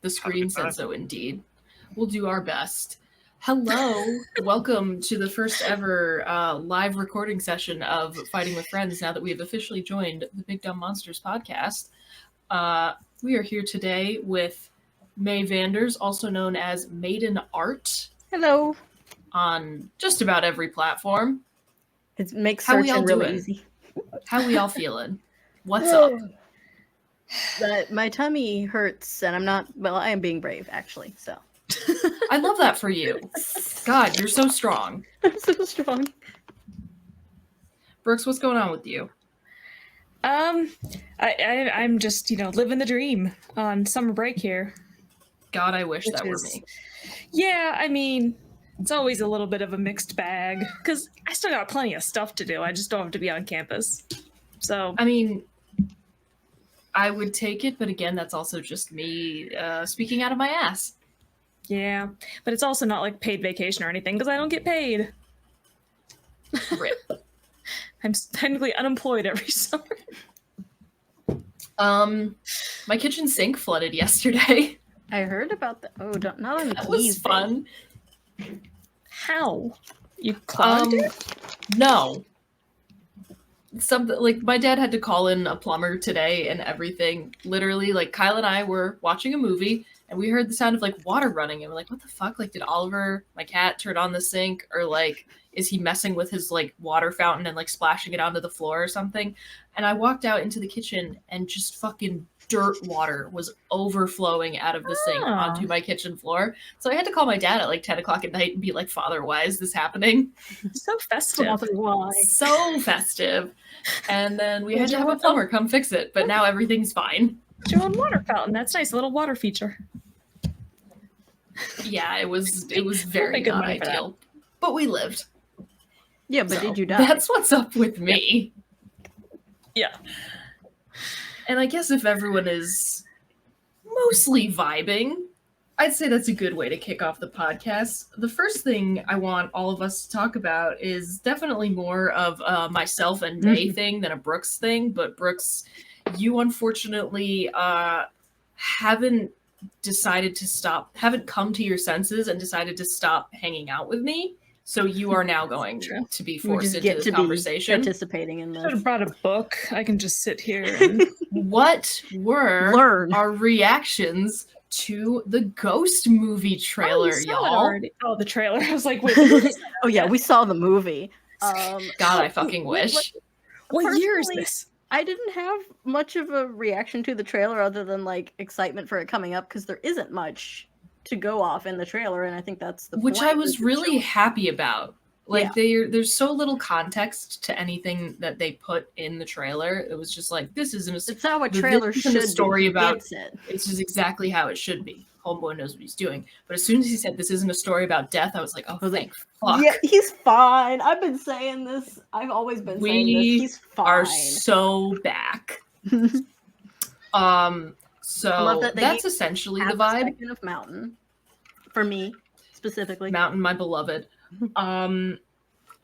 The screen said so indeed. We'll do our best. Hello, welcome to the first ever live recording session of Fighting with Friends now that we have officially joined the Big Dumb Monsters podcast. We are here today with May Vanders, also known as Maiden Art. Hello. On just about every platform. It makes searching really easy. How we all feeling? What's up? My tummy hurts, and I am being brave, actually, so. I love that for you. God, you're so strong. I'm so strong. Brooks, what's going on with you? I'm just, living the dream on summer break here. God, I wish that were me. Yeah, I mean, it's always a little bit of a mixed bag, because I still got plenty of stuff to do. I just don't have to be on campus. So, I mean, I would take it, but again, that's also just me speaking out of my ass. Yeah, but it's also not like paid vacation or anything, because I don't get paid. Rip. I'm technically unemployed every summer. My kitchen sink flooded yesterday. I heard about that. Oh, not on the That keys. was fun. How? You clogged it? No. Something like my dad had to call in a plumber today and everything. Literally, like Kyle and I were watching a movie and we heard the sound of like water running and we're like, what the fuck? Like, did Oliver, my cat, turn on the sink, or like is he messing with his like water fountain and like splashing it onto the floor or something? And I walked out into the kitchen and just fucking dirt water was overflowing out of the sink onto my kitchen floor. So I had to call my dad at like 10 o'clock at night and be like, Father, why is this happening? So festive. So festive. And then we had to have a plumber come fix it, but now everything's fine. Your own water fountain. That's nice. A little water feature. Yeah, it was very not ideal. But we lived. Yeah, but did you die? That's what's up with me. Yeah. And I guess if everyone is mostly vibing, I'd say that's a good way to kick off the podcast. The first thing I want all of us to talk about is definitely more of myself and May thing than a Brooks thing. But Brooks, you unfortunately haven't come to your senses and decided to stop hanging out with me. So you are now going to be forced into this conversation. Participating in this. I should have brought a book. I can just sit here and... What were our reactions to the Ghost movie trailer, y'all? Oh, the trailer. I was like, wait. Oh, yeah, we saw the movie. God, I fucking wish. What year is this? I didn't have much of a reaction to the trailer other than, like, excitement for it coming up, because there isn't much to go off in the trailer, and I think that's the Which point. I was really happy about. Like, there's so little context to anything that they put in the trailer. It was just like, this isn't it's how a trailer should be. A story about it's just exactly how it should be. Homeboy knows what he's doing. But as soon as he said this isn't a story about death, I was like, thank fuck. Yeah, he's fine. I've been saying this. I've always been saying this. He's fine. We are so back. So that's essentially the vibe. Of Mountain, for me specifically. Mountain, my beloved. And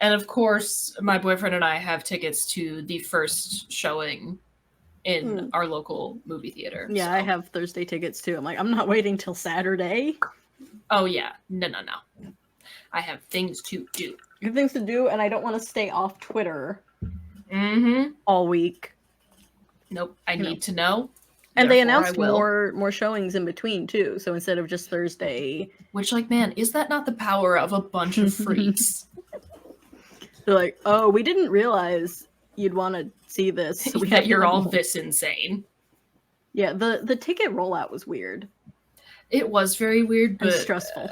of course, my boyfriend and I have tickets to the first showing in our local movie theater. Yeah, so. I have Thursday tickets too. I'm like, I'm not waiting till Saturday. Oh yeah, no. I have things to do. You have things to do, and I don't want to stay off Twitter all week. Nope, I need to know. And they announced more showings in between too. So instead of just Thursday, which, like, man, is that not the power of a bunch of freaks? They're like, oh, we didn't realize you'd want to see this. So you're all this insane. Yeah, the ticket rollout was weird. It was very weird, but stressful.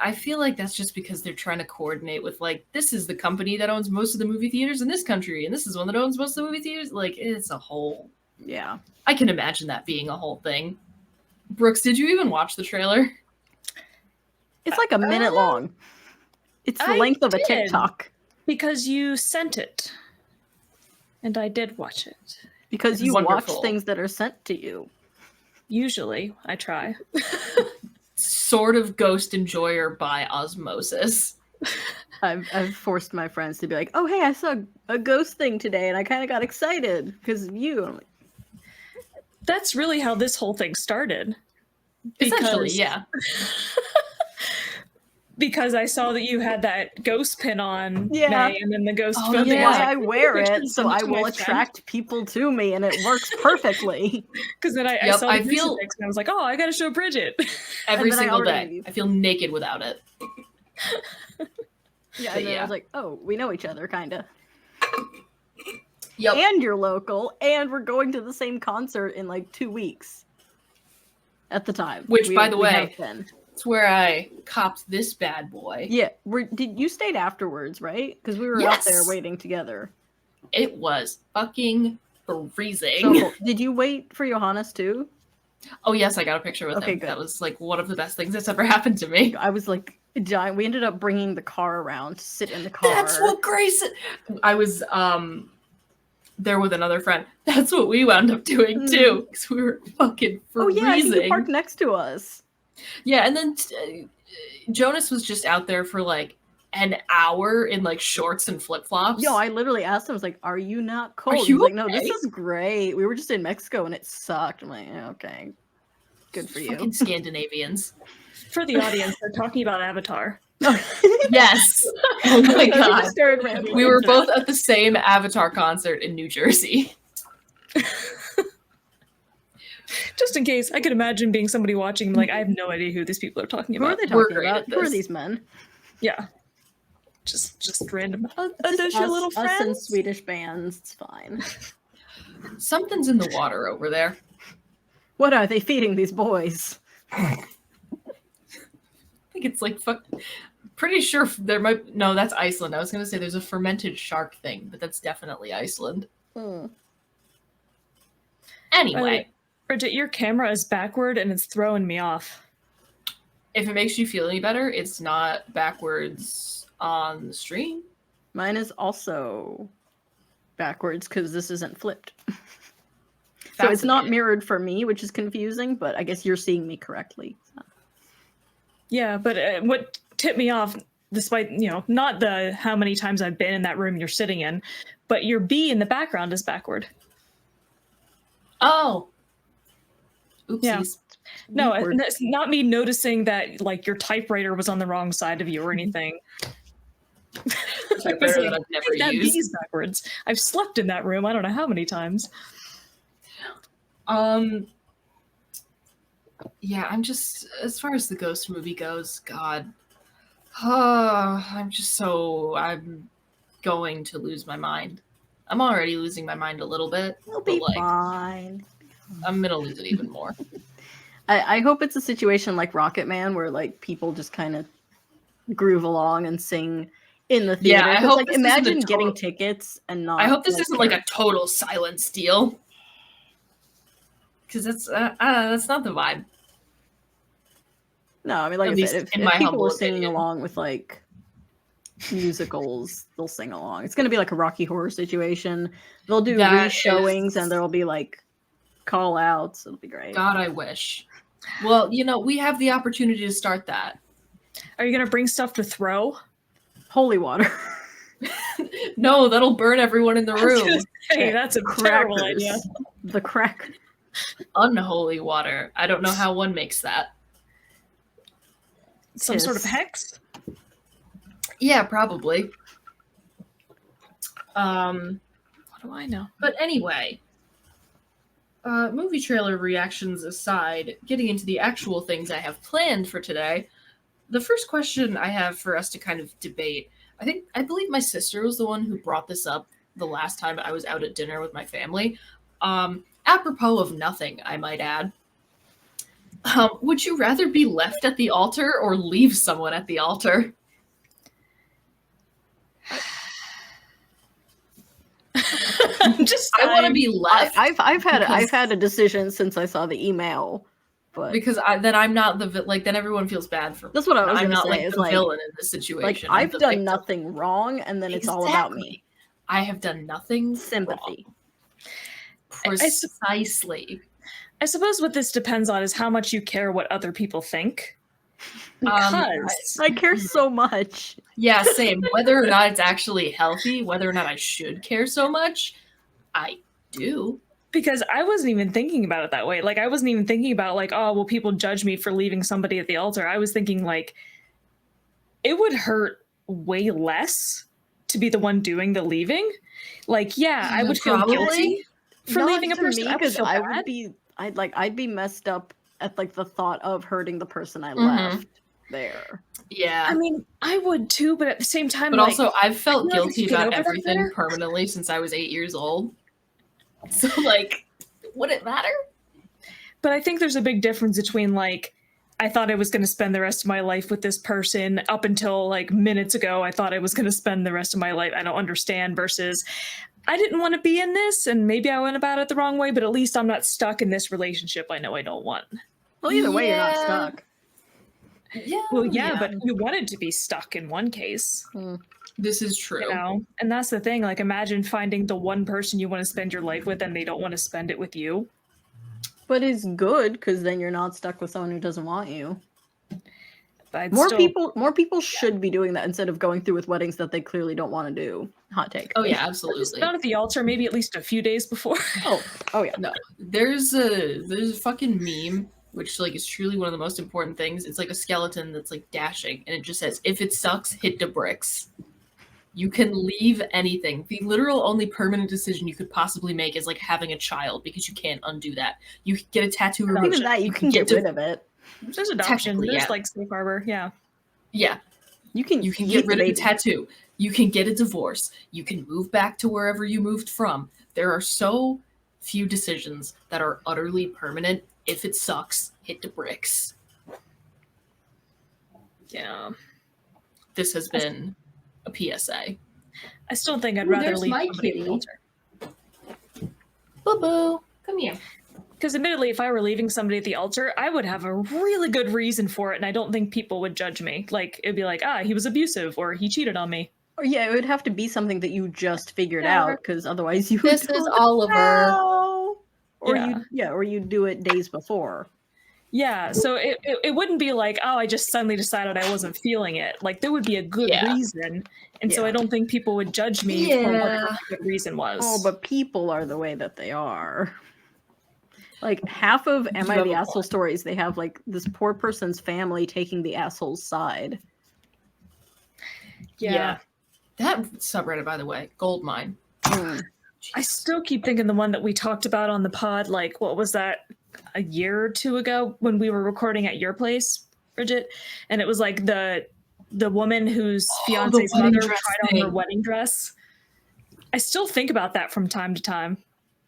I feel like that's just because they're trying to coordinate with, like, this is the company that owns most of the movie theaters in this country, and this is one that owns most of the movie theaters. Like, it's a whole... Yeah. I can imagine that being a whole thing. Brooks, did you even watch the trailer? It's like a minute long. It's the length of a TikTok. Because you sent it. And I did watch it. Because you watch things that are sent to you. Usually, I try. Sort of ghost enjoyer by osmosis. I've forced my friends to be like, oh, hey, I saw a ghost thing today, and I kind of got excited because of you. I'm like, that's really how this whole thing started. Essentially, yeah. Because I saw that you had that ghost pin on, Yeah. May, and then the ghost Oh, phone thing. yeah. was Why like, I wear "Picture it, and so send it I to my will friend." attract people to me, and it works perfectly. Because then I Yep, saw the I feel- crucifix and I was like, oh, I gotta show Bridget. Every then I single already day. leave. I feel naked without it. Yeah, But and then I yeah. was like, oh, we know each other, kinda. Yep. And you're local, and we're going to the same concert in like 2 weeks. At the time. Which, by the we way, have been. It's where I copped this bad boy. Yeah, did you stayed afterwards, right? Because we were out there Yes. waiting together. It was fucking freezing. So cool. Did you wait for Johannes too? Oh yes, I got a picture with Okay, him. good. That was like one of the best things that's ever happened to me. I was like giant. We ended up bringing the car around to sit in the car. That's what Grayson. I was there with another friend. That's what we wound up doing too, because we were fucking freezing. Oh yeah, I think you parked next to us. Yeah, and then Jonas was just out there for like an hour in like shorts and flip flops. Yo, I literally asked him, I was like, "Are you not cold?" you He's like, "No, okay?" this is great. We were just in Mexico and it sucked." I'm like, yeah, "Okay, good for you." Fucking Scandinavians. For the audience, they're talking about Avatar. Yes. Oh my So she god. just started rambling. We were both at the same Avatar concert in New Jersey. Just in case, I could imagine being somebody watching, like, I have no idea who these people are talking Who are about. they We're talking great about? at Who are this. these men? Yeah. Just random. Are Just those your little us and friends? Swedish bands. It's fine. Something's in the water over there. What are they feeding these boys? I think it's like pretty sure there might. No, that's Iceland. I was gonna say there's a fermented shark thing, but that's definitely Iceland. Anyway, Bridget, your camera is backward and it's throwing me off. if it makes you feel any better, it's not backwards on the stream. Mine is also backwards because this isn't flipped. So it's not Fascinating. mirrored for me, which is confusing, but I guess you're seeing me correctly. Yeah, but what tipped me off, despite, not the how many times I've been in that room you're sitting in, but your B in the background is backward. Oh. Oopsies. Yeah. No, Awkward. and it's not me noticing that, like, your typewriter was on the wrong side of you or anything. Typewriter that I've never that used. B is backwards. I've slept in that room I don't know how many times. Yeah, I'm just, as far as the ghost movie goes, God, I'm going to lose my mind. I'm already losing my mind a little bit, We'll but be like, fine. I'm gonna lose it even more. I hope it's a situation like Rocket Man where like people just kind of groove along and sing in the theater. Yeah, I 'Cause, hope like this isn't a imagine getting total- tickets and not. I hope this isn't like a care. total silence deal, because that's not the vibe. No, I mean, like At I least said, in if my people humble are singing opinion. along with like musicals, they'll sing along. It's gonna be like a Rocky Horror situation. They'll do That re-showings is- and there'll be like call outs. It'll be great. God, I wish. Well, we have the opportunity to start that. Are you going to bring stuff to throw? Holy water. No, that'll burn everyone in the room. Hey, that's a terrible Crackers. idea. The crack. Unholy water. I don't know how one makes that. Some sort of Piss. hex? Yeah, probably. What do I know? But anyway, movie trailer reactions aside, getting into the actual things I have planned for today, the first question I have for us to kind of debate, I believe my sister was the one who brought this up the last time I was out at dinner with my family. Apropos of nothing, I might add. Would you rather be left at the altar or leave someone at the altar? Just I want to be left I've because- had a decision since I saw the email, but because then I'm not then everyone feels bad for me. that's what I was I'm gonna not say. like Is the like, villain in this situation. I'm I've the done victim. nothing wrong, and then it's all about me. Exactly. I have done nothing Sympathy. wrong. Precisely. I suppose what this depends on is how much you care what other people think. Because I care so much. Yeah, same. Whether or not it's actually healthy, whether or not I should care so much, I do. Because I wasn't even thinking about it that way. Like, I wasn't even thinking about, like, oh, will people judge me for leaving somebody at the altar? I was thinking, like, it would hurt way less to be the one doing the leaving. Like, yeah, I would feel Probably. guilty for Not leaving a to person. me, I would because feel I bad. would be, I'd be messed up at like the thought of hurting the person I Mhm. left there. Yeah. I mean, I would too, but at the same time, But like, also, I've felt feel like I guilty should get about over that everything better. permanently since I was 8 years old. So, like, would it matter? but I think there's a big difference between, like, I thought I was going to spend the rest of my life with this person up until like minutes ago. I thought I was going to spend the rest of my life. I don't understand versus I didn't want to be in this and maybe I went about it the wrong way, but at least I'm not stuck in this relationship I know I don't want. Well, either way, you're not Yeah. stuck. Yeah. Well, yeah, but you wanted to be stuck in one case, This is true. you know? And that's the thing. Like, imagine finding the one person you want to spend your life with and they don't want to spend it with you. But it's good because then you're not stuck with someone who doesn't want you. But I'd More still- people should be doing that instead of going through with weddings that they clearly don't want to do. Hot take. Oh, yeah, Just absolutely. not at the altar, maybe at least a few days before. Oh yeah. No, there's a fucking meme which like is truly one of the most important things. It's like a skeleton that's like dashing, and it just says, "If it sucks, hit the bricks." You can leave anything. The literal only permanent decision you could possibly make is like having a child because you can't undo that. You can get a tattoo Even removal. that you can get rid of it. There's adoption. Technically, There's yeah. like safe harbor. Yeah. Yeah, You can you can eat get rid the of the baby. tattoo. You can get a divorce. You can move back to wherever you moved from. There are so few decisions that are utterly permanent. If it sucks, hit the bricks. Yeah. This has been a PSA. I still think I'd Ooh, rather there's leave my somebody at kitty. the altar. Boo boo, come here. Because admittedly, if I were leaving somebody at the altar, I would have a really good reason for it, and I don't think people would judge me. Like, it'd be like, he was abusive, or he cheated on me. Or yeah, it would have to be something that you just figured Yeah. out, because otherwise you This would is do it Oliver. now. Or Yeah. or you do it days before. Yeah, so it wouldn't be like, I just suddenly decided I wasn't feeling it. Like, there would be a good Yeah. reason, and so Yeah. I don't think people would judge me for whatever Yeah. the good reason was. Oh, but people are the way that they are. Like half of Am You I have the a Asshole point. stories, they have like this poor person's family taking the asshole's side. yeah. That subreddit, by the way, goldmine. Mm. I still keep thinking the one that we talked about on the pod, like, what was that, a year or two ago when we were recording at your place, Bridget? And it was like the woman whose fiance's wedding mother dress tried on her thing. wedding dress. I still think about that from time to time.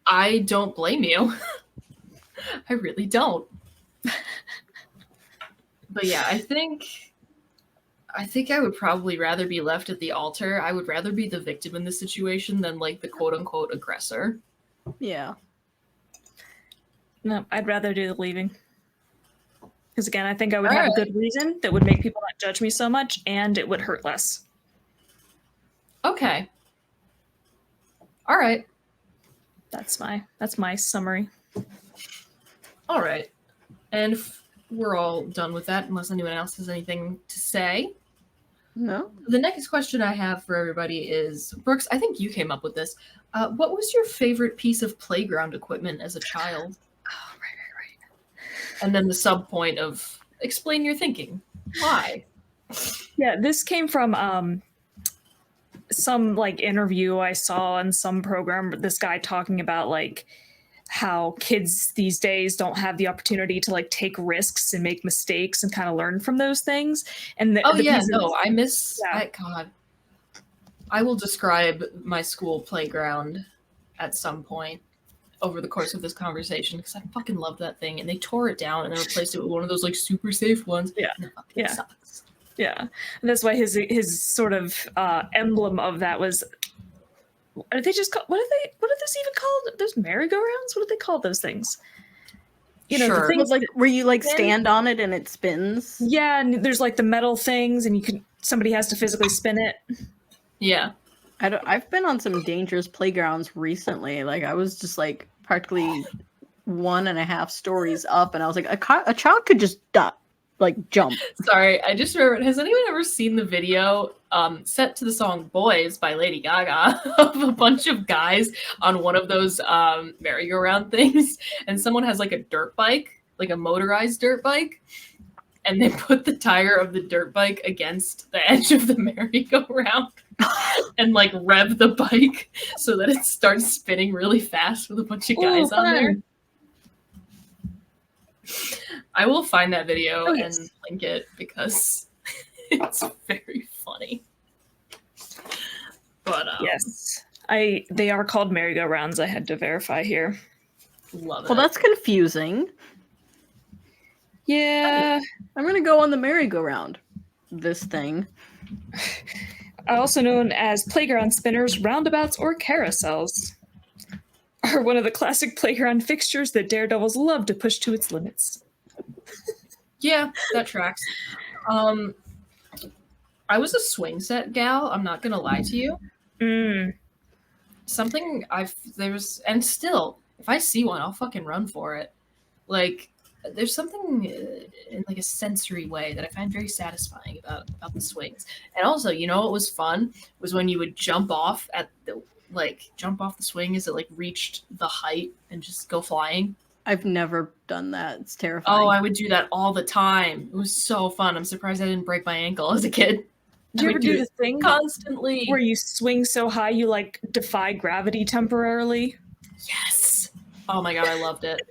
I don't blame you. I really don't. But yeah, I think I would probably rather be left at the altar. I would rather be the victim in this situation than like the quote unquote aggressor. Yeah. No, I'd rather do the leaving. Because again, I think I would All have right. a good reason that would make people not judge me so much, and it would hurt less. Okay. All right. That's my summary. All right. And we're all done with that unless anyone else has anything to say. No? The next question I have for everybody is, Brooks, I think you came up with this. What was your favorite piece of playground equipment as a child? Oh, right. And then the sub point of explain your thinking. Why? Yeah, this came from some like interview I saw in some program. This guy talking about like how kids these days don't have the opportunity to like take risks and make mistakes and kind of learn from those things. And Oh the yeah, pieces- no, I miss. Yeah. God, I will describe my school playground at some point over the course of this conversation because I fucking love that thing. And they tore it down and then replaced it with one of those like super safe ones. Yeah. And it fucking Yeah. sucks. Yeah, and that's why his sort of emblem of that was. Are they just called? What are those even called? Those merry-go-rounds? What do they call those things? You know, Sure. the things But, like where you like spin? stand on it and it spins. Yeah, and there's like the metal things, and somebody has to physically spin it. Yeah. I've been on some dangerous playgrounds recently. Like I was just like practically 1.5 stories up, and I was like, a child could just die. like jump. Sorry, I just remembered. Has anyone ever seen the video set to the song Boys by Lady Gaga of a bunch of guys on one of those merry-go-round things? And someone has like a dirt bike, like a motorized dirt bike, and they put the tire of the dirt bike against the edge of the merry-go-round and like rev the bike so that it starts spinning really fast with a bunch of guys on there. I will find that video and link it because it's very funny. But yes, they are called merry-go-rounds. I had to verify here. Love it. Well, that's confusing. Yeah. I'm gonna go on the merry-go-round. This thing. Also known as playground spinners, roundabouts, or carousels, are one of the classic playground fixtures that daredevils love to push to its limits. Yeah, that tracks. I was a swing set gal, I'm not gonna lie to you. Something and still, if I see one, I'll fucking run for it. Like, there's something in like a sensory way that I find very satisfying about the swings. And also, you know what was fun was when you would jump off the swing as it like reached the height and just go flying. I've never done that. It's terrifying. Oh, I would do that all the time. It was so fun. I'm surprised I didn't break my ankle as a kid. Do you ever do the thing constantly where you swing so high you like defy gravity temporarily? Yes. Oh my god, I loved it.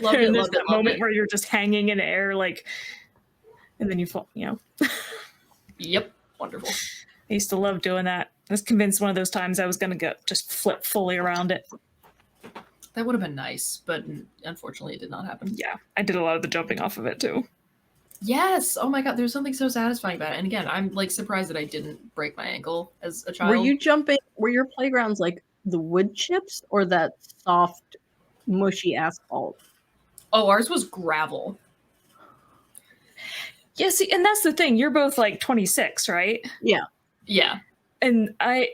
And there's that moment where you're just hanging in air, like, and then you fall, you know. Yep. Wonderful. I used to love doing that. I was convinced one of those times I was going to just flip fully around it. That would have been nice, but unfortunately it did not happen. Yeah, I did a lot of the jumping off of it too. Yes. Oh my god, there's something so satisfying about it. And again, I'm like surprised that I didn't break my ankle as a child. Were your playgrounds like the wood chips or that soft, mushy asphalt? Oh, ours was gravel. Yeah, see, and that's the thing. You're both like 26, right? Yeah. Yeah. And I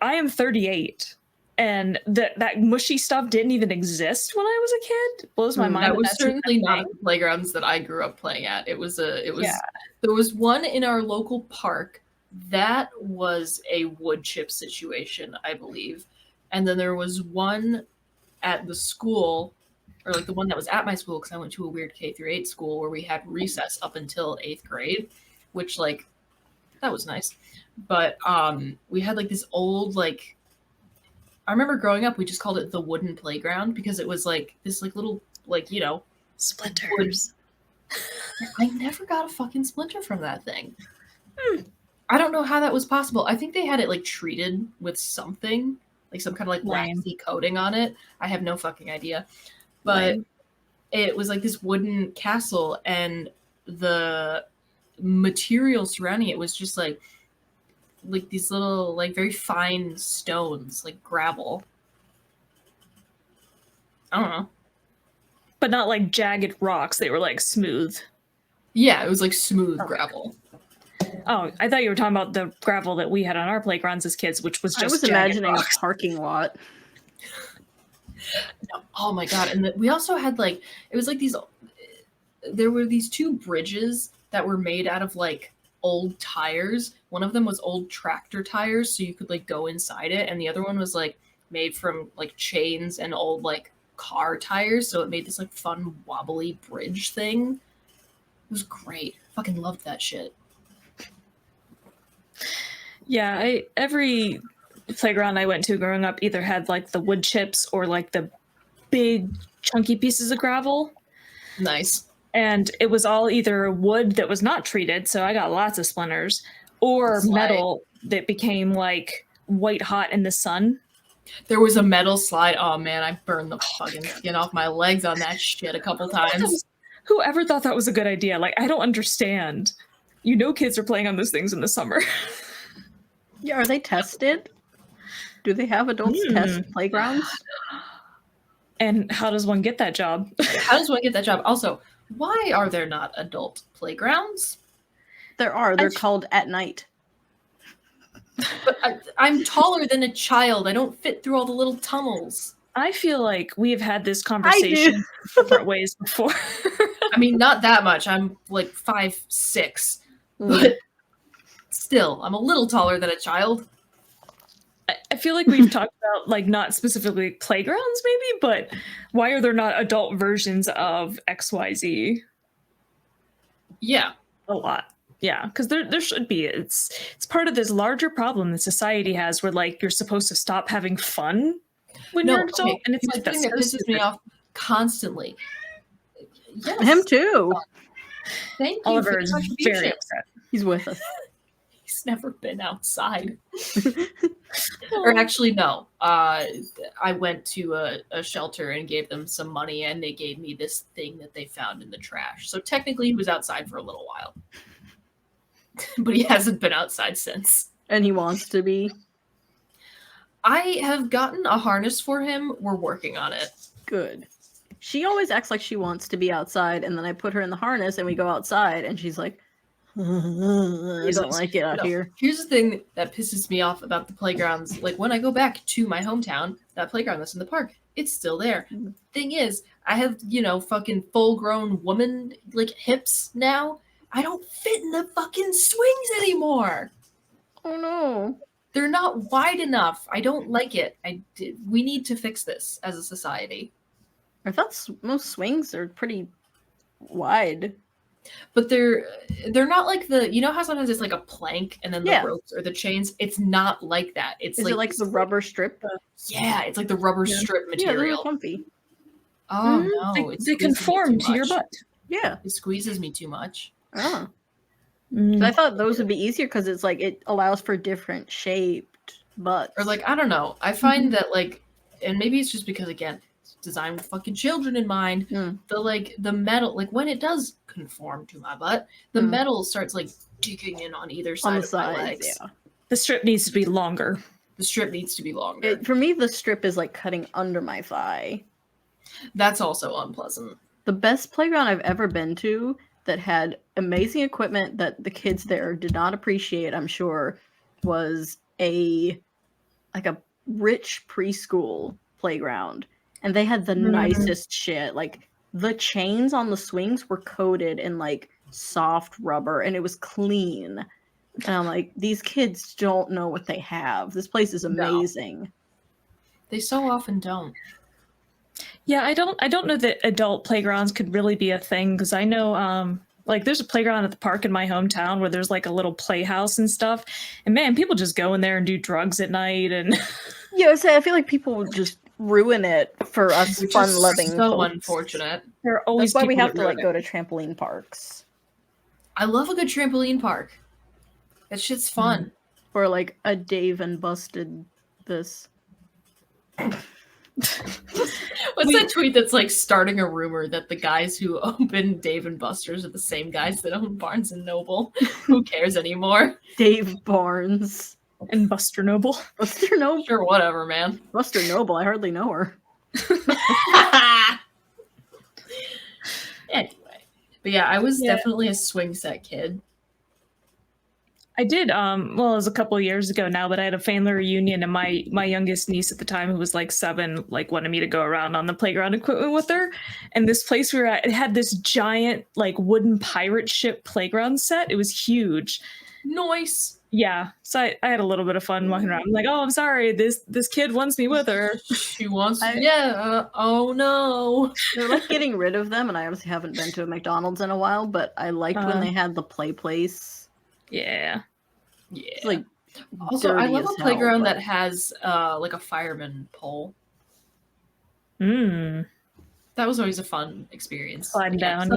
am 38. And that mushy stuff didn't even exist when I was a kid. Blows my mind. That was certainly not the playgrounds that I grew up playing at. There was one in our local park that was a wood chip situation, I believe. And then there was one at the school, or like the one that was at my school, because I went to a weird K-8 school where we had recess up until 8th grade, which like that was nice. But we had like this old like, I remember growing up, we just called it the wooden playground because it was like this like little like, you know, splinters. I never got a fucking splinter from that thing. I don't know how that was possible. I think they had it like treated with something, like some kind of like waxy coating on it. I have no fucking idea. But it was like this wooden castle, and the material surrounding it was just like these little like very fine stones, like gravel. I don't know. But not like jagged rocks. They were like smooth. Yeah, it was like smooth gravel. Oh, I thought you were talking about the gravel that we had on our playgrounds as kids, which was just. I was imagining a parking lot. No, oh my god! And we also had like it was like these. There were these two bridges that were made out of like old tires. One of them was old tractor tires, so you could like go inside it, and the other one was like made from like chains and old like car tires. So it made this like fun wobbly bridge thing. It was great. Fucking loved that shit. Yeah, every playground I went to growing up either had like the wood chips or like the big chunky pieces of gravel. Nice. And it was all either wood that was not treated, so I got lots of splinters, or metal that became like white hot in the sun. There was a metal slide. Oh man, I burned the fucking skin off my legs on that shit a couple times. Whoever thought that was a good idea? Like, I don't understand. You know, kids are playing on those things in the summer. Yeah, are they tested? Do they have adults test playgrounds? And how does one get that job? How does one get that job? Also, why are there not adult playgrounds? There are. They're called at night. But I'm taller than a child. I don't fit through all the little tunnels. I feel like we've had this conversation different ways before. I mean, not that much. I'm like 5'6", but still, I'm a little taller than a child. I feel like we've talked about, like, not specifically playgrounds, maybe, but why are there not adult versions of XYZ? Yeah. A lot. Yeah, because there should be. It's part of this larger problem that society has where, like, you're supposed to stop having fun when No, you're an adult, okay. and it's Here's like, the thing that's that so pisses me stupid. off constantly. Yes. Him too. Thank you Oliver for is the very contribution. upset. He's with us. He's never been outside. Or actually, no. I went to a shelter and gave them some money, and they gave me this thing that they found in the trash. So technically, he was outside for a little while. But he hasn't been outside since. And he wants to be. I have gotten a harness for him. We're working on it. Good. She always acts like she wants to be outside, and then I put her in the harness and we go outside, and she's like, I don't like it out No, here. here's the thing that pisses me off about the playgrounds. Like, when I go back to my hometown, that playground that's in the park, it's still there. Thing is, I have, fucking full-grown woman, like, hips now. I don't fit in the fucking swings anymore. Oh no. They're not wide enough. I don't like it. We need to fix this as a society. I thought most swings are pretty wide. But they're not like the, how sometimes it's like a plank and then the ropes or the chains. It's not like that. It's Is like, it like the rubber strip? Yeah, it's like the rubber strip Yeah, they're material. comfy. Oh no, They conform to your butt. Yeah. It squeezes me too much. Oh. So I thought those would be easier because it's like it allows for different shaped butts. Or like, I don't know. I find that like, and maybe it's just because again, it's designed with fucking children in mind. The metal, like when it does conform to my butt, the metal starts like digging in on either side of my legs. Yeah. The strip needs to be longer. The strip needs to be longer. For me, the strip is like cutting under my thigh. That's also unpleasant. The best playground I've ever been to that had amazing equipment that the kids there did not appreciate, I'm sure, was a rich preschool playground. And they had the nicest shit. Like the chains on the swings were coated in like soft rubber and it was clean. And I'm like, these kids don't know what they have. This place is amazing. No. They so often don't. Yeah, I don't know that adult playgrounds could really be a thing because I know like there's a playground at the park in my hometown where there's like a little playhouse and stuff, and man, people just go in there and do drugs at night and I feel like people would just ruin it for us fun-loving so folks. Unfortunate. There are always That's why we people have to like go to trampoline parks. I love a good trampoline park. That shit's fun. Or like a Dave and Busted this. What's that tweet that's like starting a rumor that the guys who open Dave and Buster's are the same guys that own Barnes and Noble? Who cares anymore? Dave Barnes. And Buster Noble. Buster Noble? Sure, whatever, man. Buster Noble, I hardly know her. Anyway. But yeah, I was definitely a swing set kid. I did, well, it was a couple of years ago now, but I had a family reunion and my youngest niece at the time, who was like 7, like wanted me to go around on the playground equipment with her. And this place we were at, it had this giant like wooden pirate ship playground set. It was huge. Nice. Yeah. So I had a little bit of fun walking around. I'm like, oh, I'm sorry. This kid wants me with her. She wants oh no. They're like getting rid of them, and I obviously haven't been to a McDonald's in a while, but I liked when they had the play place. Yeah. Yeah. It's like also, I love a playground but... that has like a fireman pole. That was always a fun experience. Sliding down,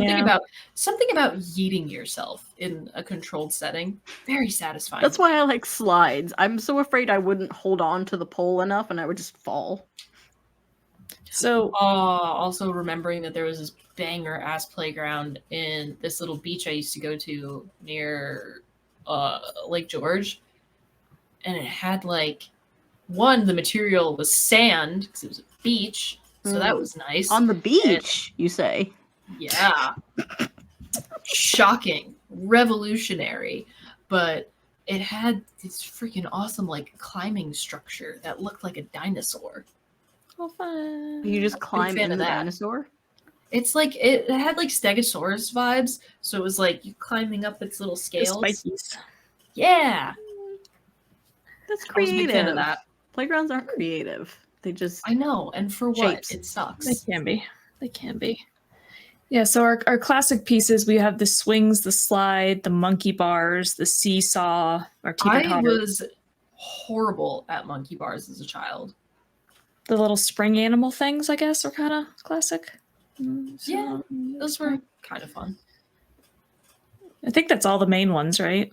something about yeeting yourself in a controlled setting. Very satisfying. That's why I like slides. I'm so afraid I wouldn't hold on to the pole enough and I would just fall. So also remembering that there was this banger ass playground in this little beach I used to go to near Lake George, and it had like the material was sand because it was a beach, so that was nice. On the beach, you say? Yeah. Shocking, revolutionary, but it had this freaking awesome like climbing structure that looked like a dinosaur. Oh, fun. You just climb in the dinosaur? It's like it had like Stegosaurus vibes, so it was like you climbing up its little The scales. spikies. Yeah, That's I was a big creative. fan of that. Playgrounds aren't creative. They just I know, and for what? Shapes. It They sucks. can be. They can be. Yeah, so our classic pieces, we have the swings, the slide, the monkey bars, the seesaw, our I teeter-totter, was horrible at monkey bars as a child. the little spring animal things, I guess, are kind of classic. Yeah, those were kind of fun. I think that's all the main ones, right?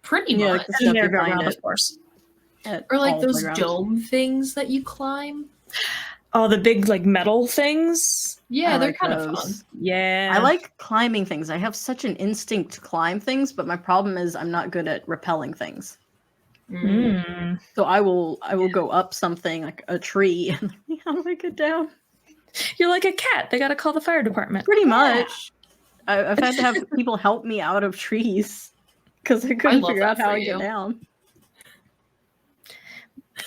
Pretty Yeah, much. like the And stuff you merry-go-round, find of at, course. Or like all those playgrounds. dome things that you climb. Oh, the big like metal things. Yeah, I they're like kind of those. fun. Yeah, I like climbing things. I have such an instinct to climb things, but my problem is I'm not good at rappelling things. Mm. So I will go up something like a tree and how do I get down? You're like a cat. They got to call the fire department. Pretty much. I've had to have people help me out of trees because I couldn't love figure out that how for I get you. down.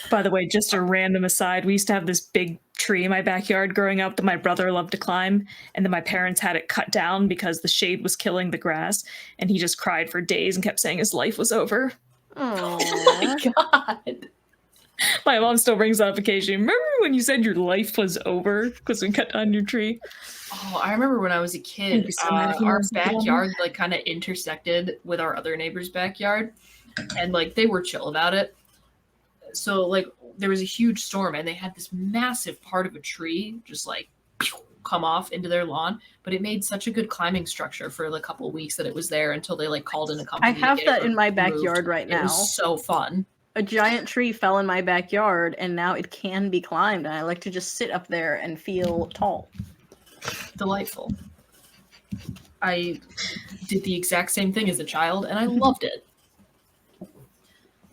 By the way, just a random aside, we used to have this big tree in my backyard growing up that my brother loved to climb, and then my parents had it cut down because the shade was killing the grass, and he just cried for days and kept saying his life was over. Oh my Aww. god. My mom still brings it up occasionally. Remember when you said your life was over because we cut down your tree? Oh, I remember when I was a I'd kid, be so mad if you our listened to them. backyard like kind of intersected with our other neighbor's backyard, and like they were chill about it. So like there was a huge storm, and they had this massive part of a tree just like come off into their lawn, but it made such a good climbing structure for a couple of weeks that it was there until they like called in a company. I have to get that it in my removed. backyard right It now. was so fun. A giant tree fell in my backyard and now it can be climbed, and I like to just sit up there and feel tall. Delightful. I did the exact same thing as a child, and I loved it.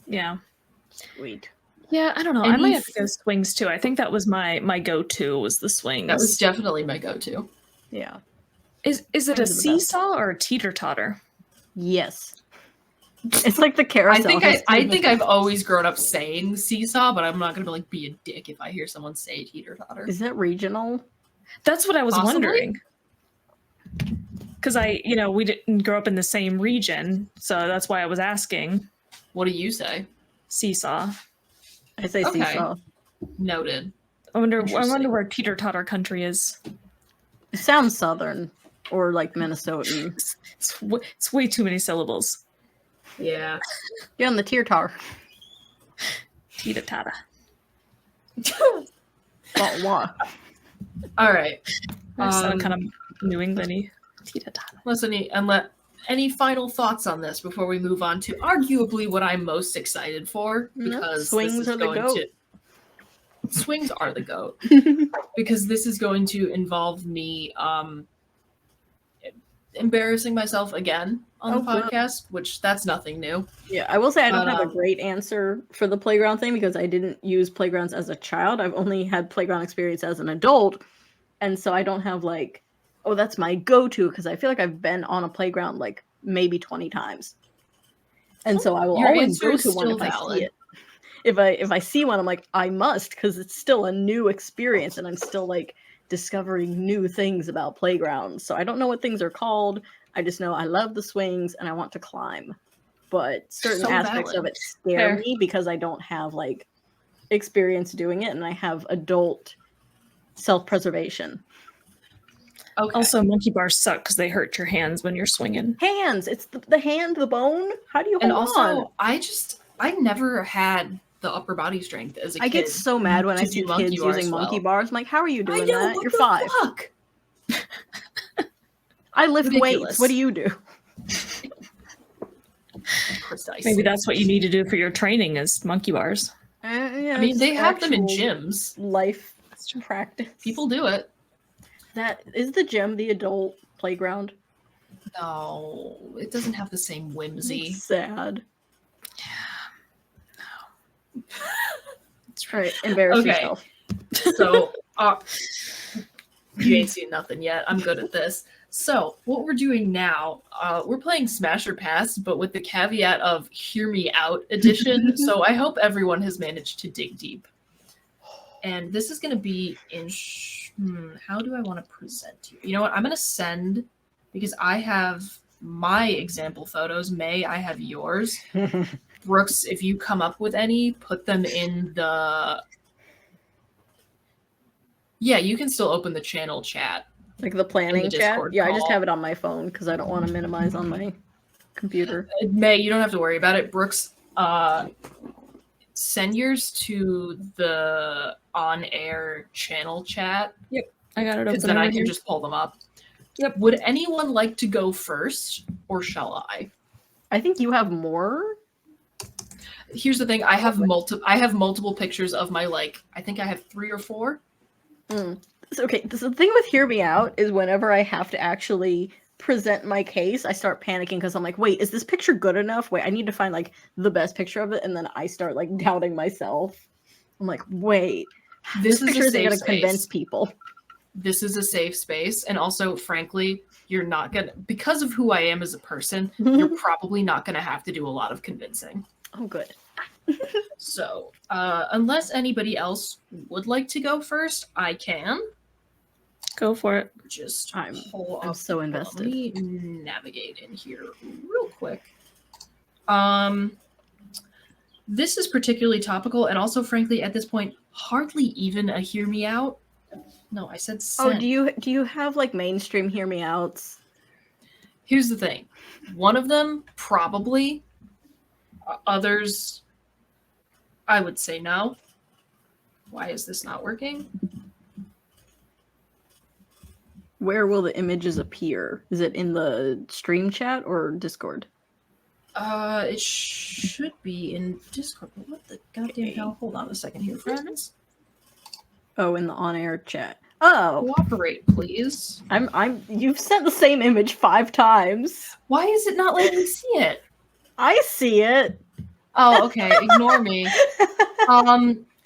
Yeah. Sweet. Yeah, I don't know. And I might he- have to go swings too. I think that was my go-to was the swings. That was definitely my go-to. Yeah. Is it a Swings are the best. seesaw or a teeter-totter? Yes. It's like the carousel. I think I've always grown up saying seesaw, but I'm not gonna like be a dick if I hear someone say teeter-totter. Is that regional? That's what I was Possibly? wondering. Because we didn't grow up in the same region, so that's why I was asking. What do you say? Seesaw. I say Okay. seesaw. Noted. I wonder Interesting. where teeter-totter country is. It sounds southern or like Minnesotan. It's way too many syllables. Yeah. You're on the teeter-totter. Teeter-totter. Wah. All right. That sounded kind of New Englandy. Teeter-totter. Any final thoughts on this before we move on to arguably what I'm most excited for? Because swings this is are the going goat. Swings are the goat. Because this is going to involve me embarrassing myself again on the good. podcast, which that's nothing new. Yeah, I will say I don't But, have a great answer for the playground thing because I didn't use playgrounds as a child. I've only had playground experience as an adult. And so I don't have like, oh, that's my go-to because I feel like I've been on a playground like maybe 20 times. And so I will Your always answer go is to one still if I valid. see it. If I see one, I'm like, I must because it's still a new experience and I'm still like discovering new things about playgrounds. So I don't know what things are called. I just know I love the swings and I want to climb. But certain So aspects of valid. it scare Fair. me because I don't have like experience doing it and I have adult self-preservation. Okay. Also, monkey bars suck because they hurt your hands when you're swinging. Hands, it's the hand, the bone. How do you And hold also, on? I never had the upper body strength as a kid. I get so mad when I to see do monkey kids bars using monkey well. bars. I'm like, how are you I doing know, that? what You're the 5. fuck? I lift Ridiculous. weights. What do you do? Precisely. Maybe that's what you need to do for your training is monkey bars. Yeah, I mean, they it's have them in actual gyms. Life practice. People do it. That is the gym, the adult playground. No, it doesn't have the same whimsy. It's sad. That's All right, embarrass Okay. yourself. So, you ain't seen nothing yet. I'm good at this. So, what we're doing now, we're playing Smash or Pass, but with the caveat of Hear Me Out edition. So, I hope everyone has managed to dig deep. And this is going to be in. How do I want to present to you? You know what? I'm going to send because I have my example photos. May I have yours? Brooks, if you come up with any, put them in the. Yeah, you can still open the channel chat. Like the planning chat? Discord Yeah, I just call. have it on my phone because I don't want to minimize on my computer. May, you don't have to worry about it. Brooks, send yours to the on-air channel chat. Yep, I got it open. Because then I can here. just pull them up. Yep. Would anyone like to go first, or shall I? I think you have more. Here's the thing: I have multiple pictures of my I think I have 3 or 4. Okay, so the thing with Hear Me Out is whenever I have to actually present my case, I start panicking because I'm like, wait, is this picture good enough? Wait, I need to find the best picture of it, and then I start doubting myself. I'm like, wait, this picture isn't going to convince people. This is a safe space, and also, frankly, you're not gonna, because of who I am as a person, you're probably not gonna have to do a lot of convincing. Oh, good. So, unless anybody else would like to go first, I can. Go for it. Just I'm pull so invested. Let me navigate in here real quick. This is particularly topical, and also, frankly, at this point, hardly even a Hear Me Out. No, I said send. Oh, do you have mainstream Hear Me Outs? Here's the thing. One of them, probably. Others, I would say no. Why is this not working? Where will the images appear? Is it in the stream chat or Discord? It should be in Discord. But what the goddamn hell? Hold on a second here, friends. Oh, in the on-air chat. Oh, cooperate, please. You've sent the same image 5 times. Why is it not letting me see it? I see it. Oh, okay. Ignore me.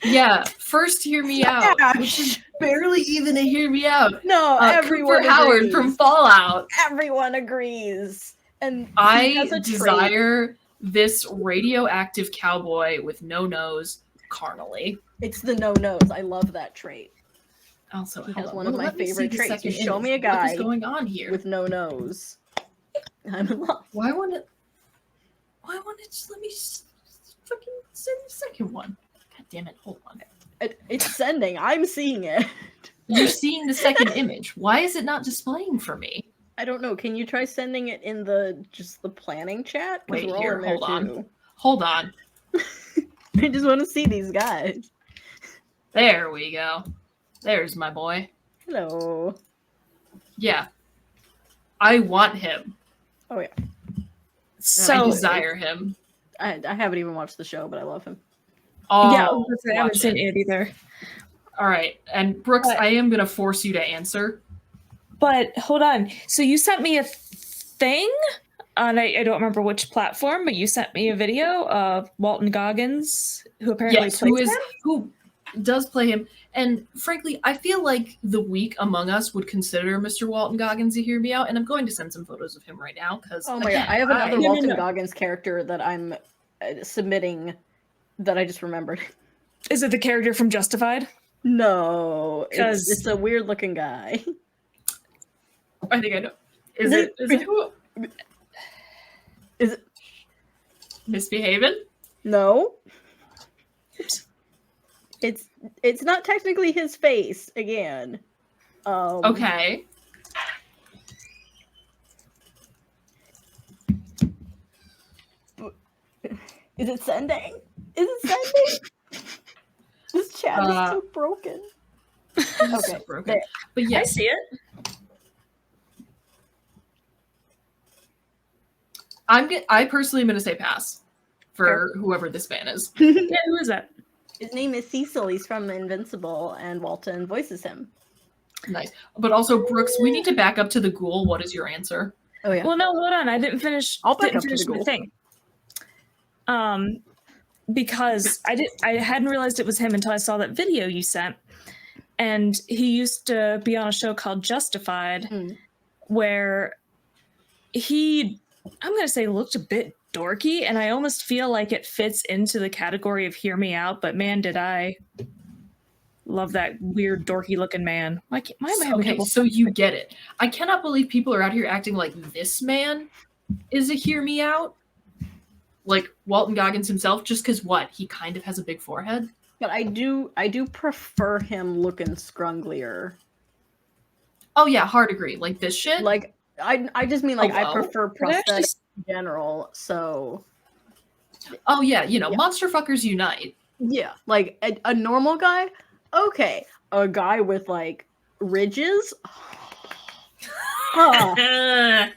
Yeah. First, Hear Me Out, which is barely even a Hear Me Out. No, everyone Cooper Howard agrees. from Fallout. Everyone agrees. And I desire this radioactive cowboy with no nose carnally. It's the no nose. I love that trait. Also, he has one of my favorite traits. You show me a guy what is going on here with no nose. I'm in love. Why won't it just let me fucking send the second one? God damn it! Hold on. It's sending. I'm seeing it. You're seeing the second image. Why is it not displaying for me? I don't know. Can you try sending it in just the planning chat? Wait, here, hold on. Hold on. I just want to see these guys. There we go. There's my boy. Hello. Yeah. I want him. Oh, yeah. So I desire him. I haven't even watched the show, but I love him. Oh, yeah, I haven't seen it either. All right. And Brooks, I am going to force you to answer. But hold on. So you sent me a thing on, I don't remember which platform, but you sent me a video of Walton Goggins, who apparently plays him? Who does play him. And frankly, I feel like the weak among us would consider Mr. Walton Goggins to Hear Me Out, and I'm going to send some photos of him right now because God, I have another Walton Goggins character that I'm submitting that I just remembered. Is it the character from Justified? No, it's a weird looking guy. I think I know. Is it who? Is it Misbehaving? No. It's not technically his face again. Okay. Is it sending? Is it sending? This chat is so broken. Okay, so broken. But yes, I see it. I personally am going to say pass for whoever this fan is. Yeah, who is that? His name is Cecil. He's from Invincible, and Walton voices him. Nice. But also, Brooks, we need to back up to the Ghoul. What is your answer? Oh, yeah. Well, no, hold on. I didn't finish. I'll back up to the Ghoul. Thing. Because I hadn't realized it was him until I saw that video you sent. And he used to be on a show called Justified, where he, I'm going to say, looked a bit dorky, and I almost feel like it fits into the category of Hear Me Out, but man, did I Love that weird dorky looking man. Why am I having Okay, trouble? so you get it. I cannot believe people are out here acting like this man is a hear me out. Like Walton Goggins himself, just because what? He kind of has a big forehead. But I do prefer him looking scrunglier. Oh yeah, hard agree. Like this shit. Like I just mean like I Hello? prefer But actually, prosthetics in general. So Oh yeah, you know, Yeah. monster fuckers unite. yeah, like a normal guy, okay. A guy with like ridges. Ah,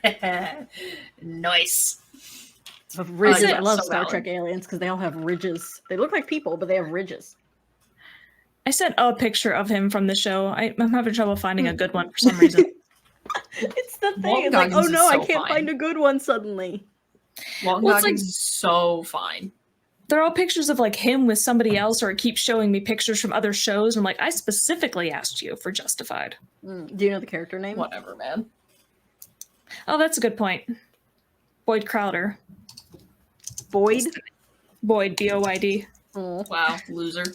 Nice. ridges. yeah, I love so Star valid. Trek aliens because they all have ridges. They look like people, but they have ridges. I sent a picture of him from the show. I'm having trouble finding a good one for some reason. It's the thing. Walton It's like, oh Goggins is no, I so can't fine. find a good one suddenly. Walton Well, it's Goggins is so fine. They're all pictures of like him with somebody else, or it keeps showing me pictures from other shows. I'm like, I specifically asked you for Justified. Do you know the character name? Whatever, man. Oh, that's a good point. Boyd Crowder. Boyd. Boyd, B-O-Y-D. Oh, Wow, loser.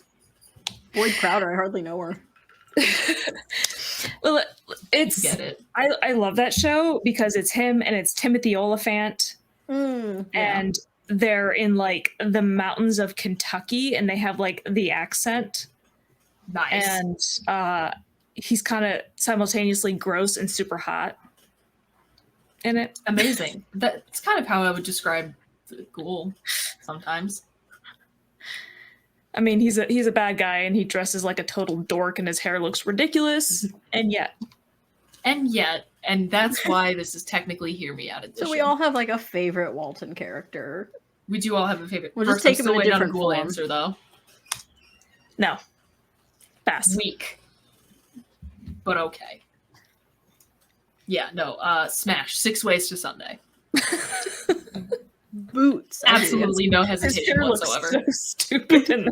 Boyd Crowder. I hardly know her. Well, it's Get it. I love that show because it's him and it's Timothy Oliphant, Yeah. and they're in like the mountains of Kentucky, and they have like the accent, Nice. and he's kind of simultaneously gross and super hot in it. Amazing. That's kind of how I would describe the Ghoul sometimes. I mean, he's a bad guy, and he dresses like a total dork, and his hair looks ridiculous, and yet. And that's why this is technically Hear Me Out edition. So we all have like a favorite Walton character. We do all have a favorite. We'll just First, I'm take him still in a waiting on different Ghoul form. answer though. No. Pass. Weak. But okay. Yeah, no, Smash. 6 Ways to Sunday. Boots. Absolutely no His hesitation hair looks whatsoever. so stupid. In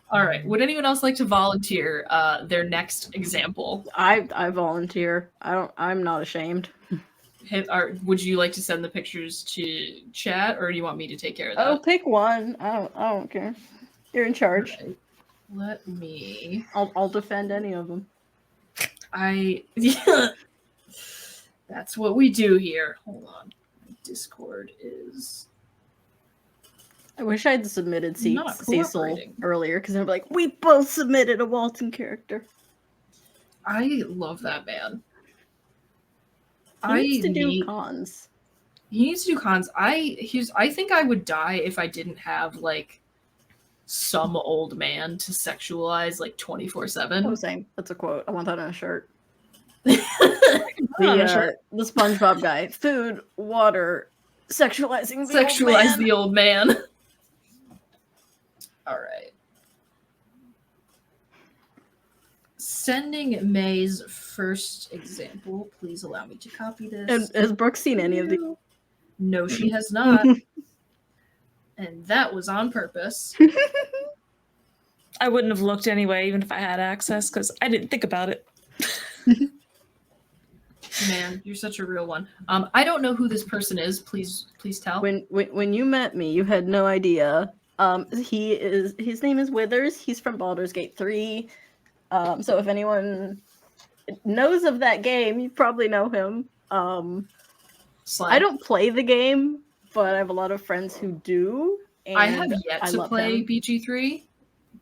All right. Would anyone else like to volunteer their next example? I volunteer. I'm not ashamed. Would you like to send the pictures to chat, or do you want me to take care of that? Oh, pick one. I don't care. You're in charge. All right. Let me. I'll defend any of them. Yeah. That's what we do here. Hold on. My Discord is. I wish I had submitted Not Cecil cooperating. earlier because they're like, we both submitted a Walton character. I love that man. He needs to do cons. He needs to do cons. I think I would die if I didn't have like some old man to sexualize like 24/7. Oh, same. That's a quote. I want that on a shirt. on a shirt. The SpongeBob guy. Food, water, sexualizing the Sexualize old man. the old man. All right. Sending May's first example. Please allow me to copy this. Has Brooke seen any of the? No, she has not. And that was on purpose. I wouldn't have looked anyway, even if I had access, because I didn't think about it. Man, you're such a real one. I don't know who this person is. Please tell. When you met me, you had no idea. His name is Withers. He's from Baldur's Gate 3. So if anyone knows of that game, you probably know him. Slime. I don't play the game, but I have a lot of friends who do. And I have yet I to love play him. BG3,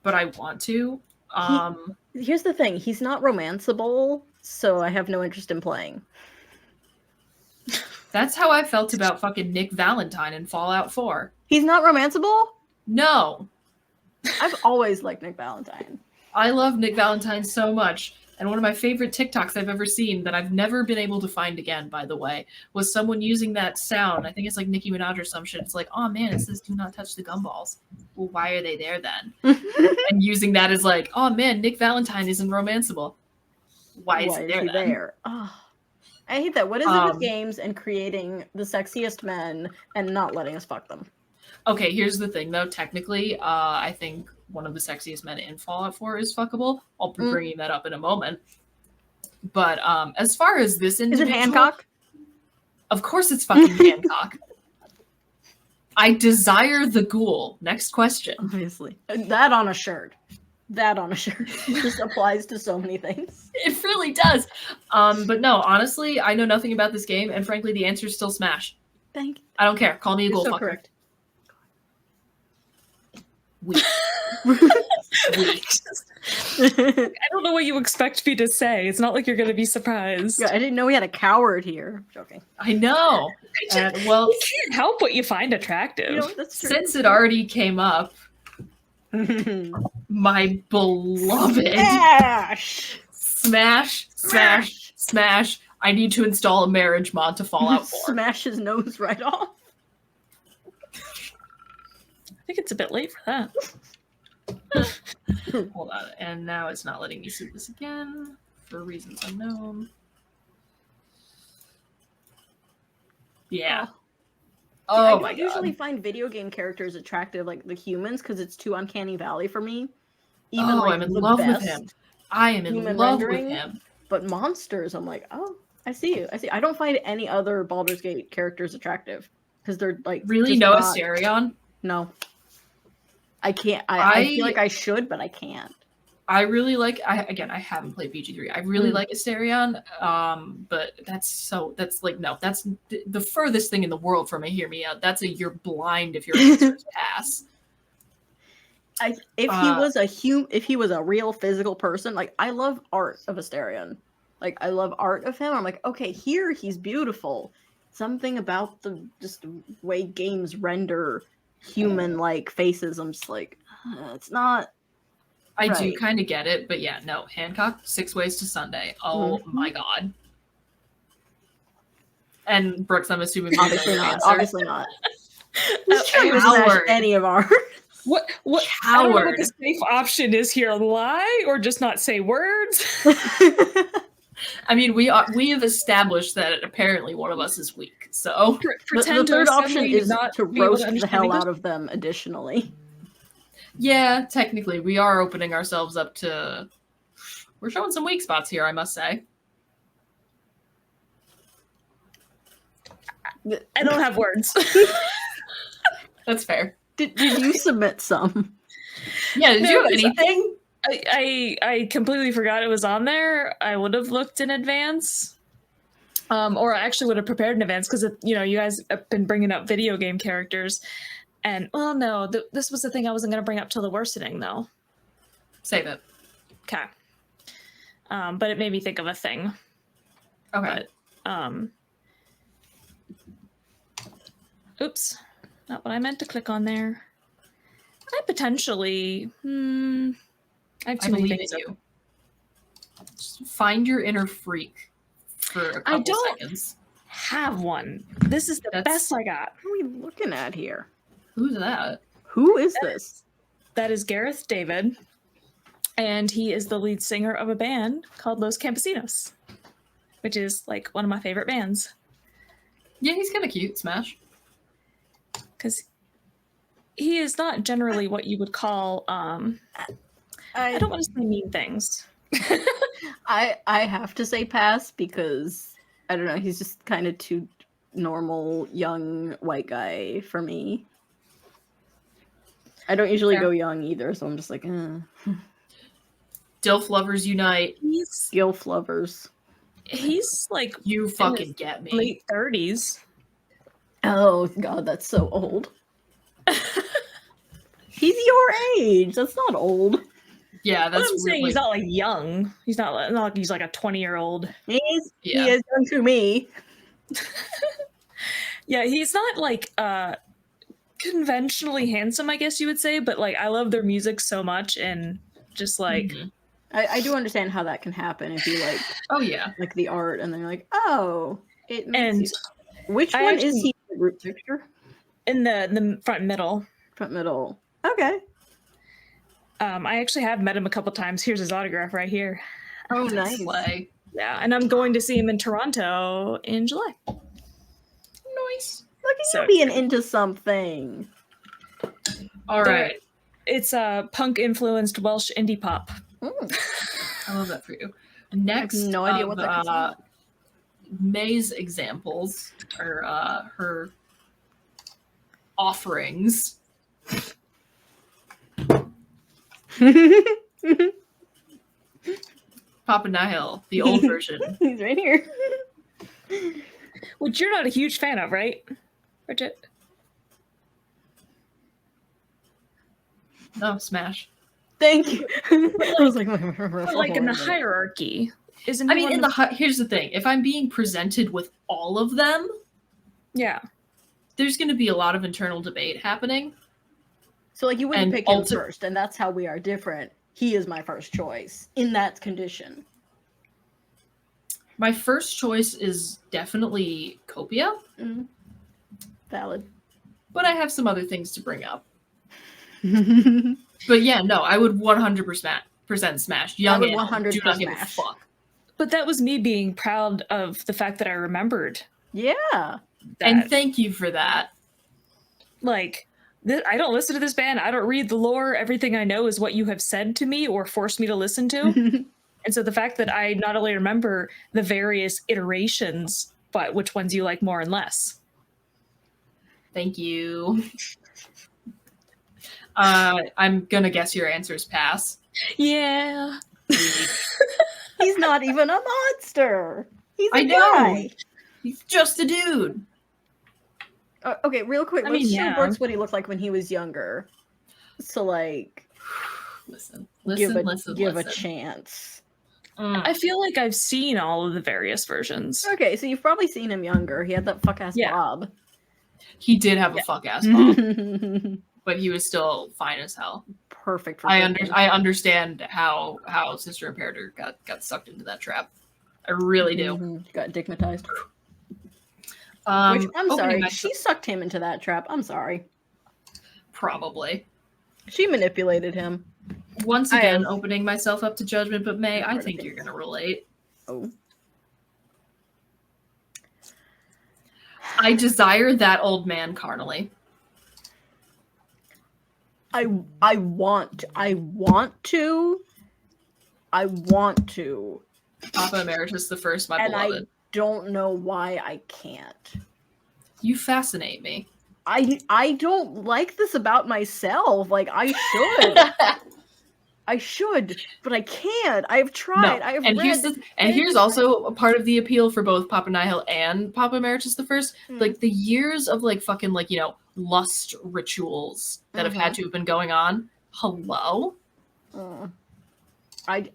but I want to. Here's the thing: he's not romanceable, so I have no interest in playing. That's how I felt about fucking Nick Valentine in Fallout 4. He's not romanceable? No. I've always liked Nick Valentine. I love Nick Valentine so much. And one of my favorite TikToks I've ever seen that I've never been able to find again, by the way, was someone using that sound. I think it's like Nicki Minaj or some shit. It's like, oh man, it says do not touch the gumballs. Well, why are they there then? And using that as like, oh man, Nick Valentine isn't romanceable. Why is he there then? Oh, I hate that. What is it with games and creating the sexiest men and not letting us fuck them? Okay, here's the thing though. Technically, I think one of the sexiest men in Fallout 4 is fuckable. I'll be bringing that up in a moment. But as far as this individual, is it Hancock? Of course, it's fucking Hancock. I desire the ghoul. Next question. Obviously. That on a shirt. That on a shirt. Just applies to so many things. It really does. But no, honestly, I know nothing about this game, and frankly, the answer is still Smash. Thank you. I don't care. Call me a You're ghoul so fucker. correct. Weak. Weak. I don't know what you expect me to say. It's not like you're going to be surprised. Yeah, I didn't know we had a coward here. Joking. I know. Well, You can't help what you find attractive. You know, that's true. since it already came up, my beloved Smash! Smash, Smash, Smash. I need to install a marriage mod to Fallout 4. Smash his nose right off. I think it's a bit late for that. Hold on. And now it's not letting me see this again for reasons unknown. Yeah. Oh I my don't god. usually find video game characters attractive like the humans because it's too uncanny valley for me. Even like I'm in the love with best him. I am in human love rendering. with him. But monsters, I'm like, oh, I see you. I see. I don't find any other Baldur's Gate characters attractive because they're like Really? just No not- Asterion? No, I can't. I feel like I should, but I can't. I really like. I haven't played BG3. I really like Asterion. But that's the furthest thing in the world from a hear me out. That's a you're blind if your answers pass. If he was a real physical person, like I love art of Asterion. Like I love art of him. I'm like, okay, here he's beautiful. Something about the way games render human like faces. I'm just like, it's not. I Right. do kind of get it, but yeah, no. Hancock, 6 Ways to Sunday. Oh my god. And Brooks, I'm assuming you know Obviously your not. answer. Obviously not. Who's trying to smash Coward. any of our? What? I don't know what Coward. the safe option is here. Lie or just not say words? I mean, we have established that apparently one of us is weak. So the Pretend third to option suddenly is not to be able roast the understand hell English. out of them. Additionally, yeah, technically we are opening ourselves up to. We're showing some weak spots here, I must say. I don't have words. That's fair. did you submit some? Yeah, did No, you have it's- anything? I completely forgot it was on there. I would have looked in advance, or I actually would have prepared in advance because you guys have been bringing up video game characters, and well, no, this was the thing I wasn't going to bring up till the worsening though. Save it. Okay, but it made me think of a thing. Okay. But oops, not what I meant to click on there. I potentially. I have I too many believe things in open. you. Just find your inner freak for a couple don't- seconds. Have one. This is the That's- best I got. What are we looking at here? Who's that? Who is this? That is Gareth David, and he is the lead singer of a band called Los Campesinos, which is like one of my favorite bands Yeah, he's kind of cute. Smash. because he is not generally what you would call. I don't want to say mean things. I have to say pass because I don't know. He's just kind of too normal young white guy for me. I don't usually Fair. go young either, so I'm just like, Dilf lovers unite. He's Gilf lovers. like You fucking get me. late 30s. Oh god, that's so old. He's your age. That's not old. Yeah, That's that's I'm saying really. he's not like young. He's not like he's like a 20-year-old. He Yeah. is young to me. Yeah, he's not like conventionally handsome, I guess you would say, but like I love their music so much and just like Mhm. I do understand how that can happen if you Oh yeah. like the art and then you're like, oh, it makes and Which I one is actually- he? The group picture? in the front middle. Front middle. Okay. I actually have met him a couple times. Here's his autograph right here. Oh, nice. Slay. Yeah, and I'm going to see him in Toronto in July. Nice. Look at So- you being into something. All right. It's a punk-influenced Welsh indie pop. Mm. I love that for you. Next, no idea of, what that is. May's examples are her offerings. Papa Nihil, the old version. He's right here. Which you're not a huge fan of, right, Bridget? No, Smash. Thank you. I was like, But like in the hierarchy, isn't he I mean, one in of the here's the thing: if I'm being presented with all of them, yeah. there's going to be a lot of internal debate happening. So like you wouldn't And pick him first, and that's how we are different. He is my first choice in that condition. My first choice is definitely Copia, Valid. but I have some other things to bring up. But yeah, no, I would 100% smash. Young would and old, 100% do not give a smash. fuck. But that was me being proud of the fact that I remembered. Yeah. That. And thank you for that. Like, I don't listen to this band. I don't read the lore. Everything I know is what you have said to me or forced me to listen to. And so the fact that I not only remember the various iterations, but which ones you like more and less. Thank you. I'm gonna guess your answer is pass. Yeah. He's not even a monster. He's a I know. guy. He's just a dude. Okay, real quick. I Let's mean, show yeah. Brooks what he looked like when he was younger. So like, Listen, give listen. a chance. I feel like I've seen all of the various versions. Okay, so you've probably seen him younger. He had that fuck ass bob. He did have a fuck ass bob, but he was still fine as hell. Perfect for I cooking. understand how Sister Imperator got sucked into that trap. I really do. Got digmatized. Which I'm opening sorry, she sucked him into that trap. I'm sorry. Probably. She manipulated him. Once again, opening myself up to judgment, but May, I think you're gonna relate. Oh. I desire that old man carnally. I want to. Papa Emeritus the First, my beloved. I don't know why I can't. You fascinate me. I don't like this about myself. Like I should. I should, but I can't. I've tried. No. I've read. Here's also a part of the appeal for both Papa Nihil and Papa Emeritus the First. Like the years of like fucking like, you know, lust rituals that have had to have been going on. Hello? I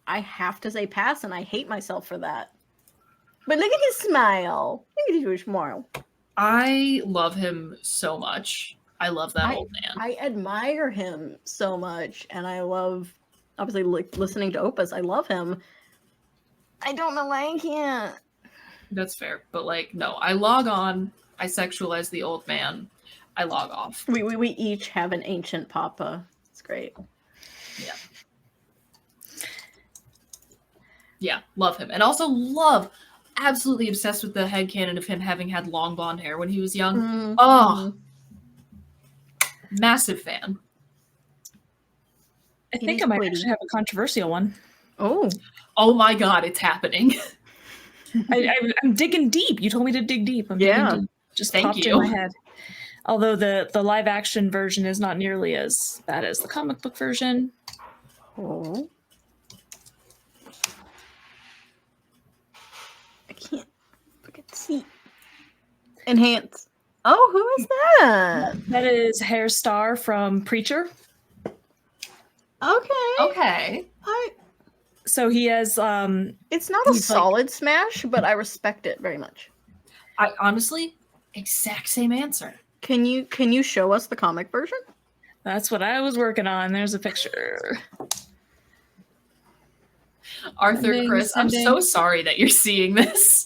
have to say pass, and I hate myself for that. But look at his smile. Look at his smile. I love him so much. I love that old man. I admire him so much, and I love, obviously, listening to Opus. I love him. I don't know why I can't. That's fair, but like, no. I log on. I sexualize the old man. I log off. We each have an ancient papa. It's great. Yeah. Yeah, love him, and also love. Absolutely obsessed with the headcanon of him having had long blonde hair when he was young. Oh. Massive fan. I think I might actually have a controversial one. Oh my god, it's happening. I'm digging deep. You told me to dig deep. I'm digging deep. Just popped in my head. Although the live action version is not nearly as bad as the comic book version. Oh. I can't fucking see. Enhance. Oh, who is that? That is Hairstar from Preacher. Okay. So he has it's not a solid smash, but I respect it very much. I honestly, exact same answer. Can you show us the comic version? That's what I was working on. There's a picture. Arthur, Chris, I'm so sorry that you're seeing this.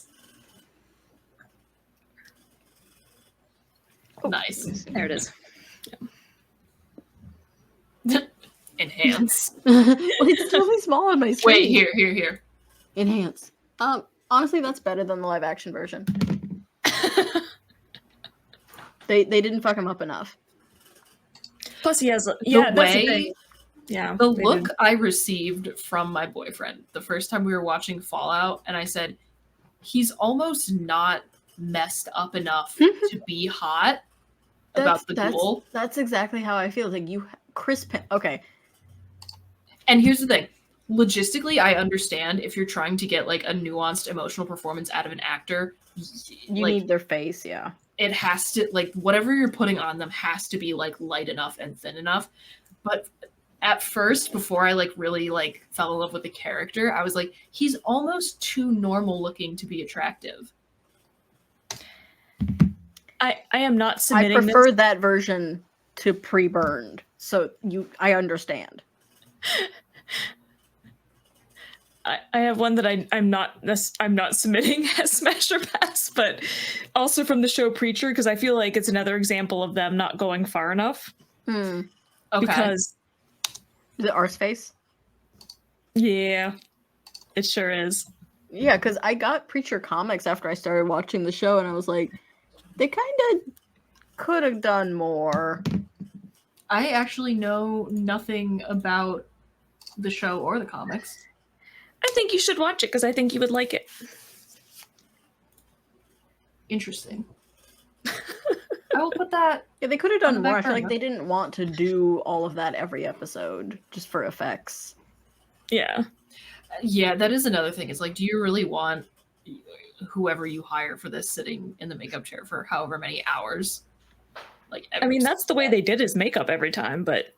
Oh, nice. There it is. Yeah. Enhance. It's really small on my screen. Wait, here. Enhance. Honestly, that's better than the live action version. They didn't fuck him up enough. Plus, he has the look I received from my boyfriend the first time we were watching Fallout, and I said, he's almost not messed up enough to be hot. about the Ghoul. That's exactly how I feel. Like Chris Penn. Okay. And here's the thing. Logistically, I understand if you're trying to get like a nuanced emotional performance out of an actor. You need their face, yeah. It has to, like, whatever you're putting on them has to be like light enough and thin enough. But at first, before I like really like fell in love with the character, I was like, he's almost too normal looking to be attractive. I am not submitting. I prefer that version to pre-burned, so I understand. I have one that I'm not submitting as Smash or Pass, but also from the show Preacher, because I feel like it's another example of them not going far enough. Okay. Because is it Arseface? Yeah, it sure is. Yeah, because I got Preacher comics after I started watching the show, and I was like, they kind of could have done more. I actually know nothing about the show or the comics. I think you should watch it because I think you would like it. Interesting. I will put that. Yeah, they could have done more. I feel like they didn't want to do all of that every episode just for effects. Yeah. Yeah, that is another thing. It's like, do you really want whoever you hire for this sitting in the makeup chair for however many hours? Like, I mean, that's the way they did his makeup every time, but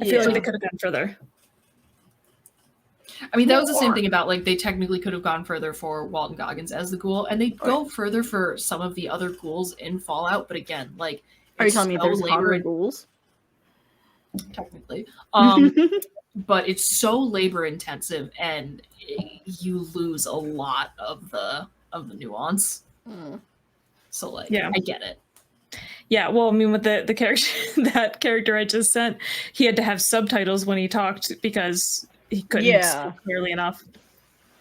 I feel like they could have gone further. I mean, that was the same thing about, like, they technically could have gone further for Walton Goggins as the Ghoul, and they go further for some of the other ghouls in Fallout, but again, like... Are you telling me there's hotter ghouls? Technically. But it's so labor-intensive, and you lose a lot of the nuance. So, like, yeah. I get it. Yeah, well, I mean, with the character, that character I just sent, he had to have subtitles when he talked because... he couldn't speak clearly enough.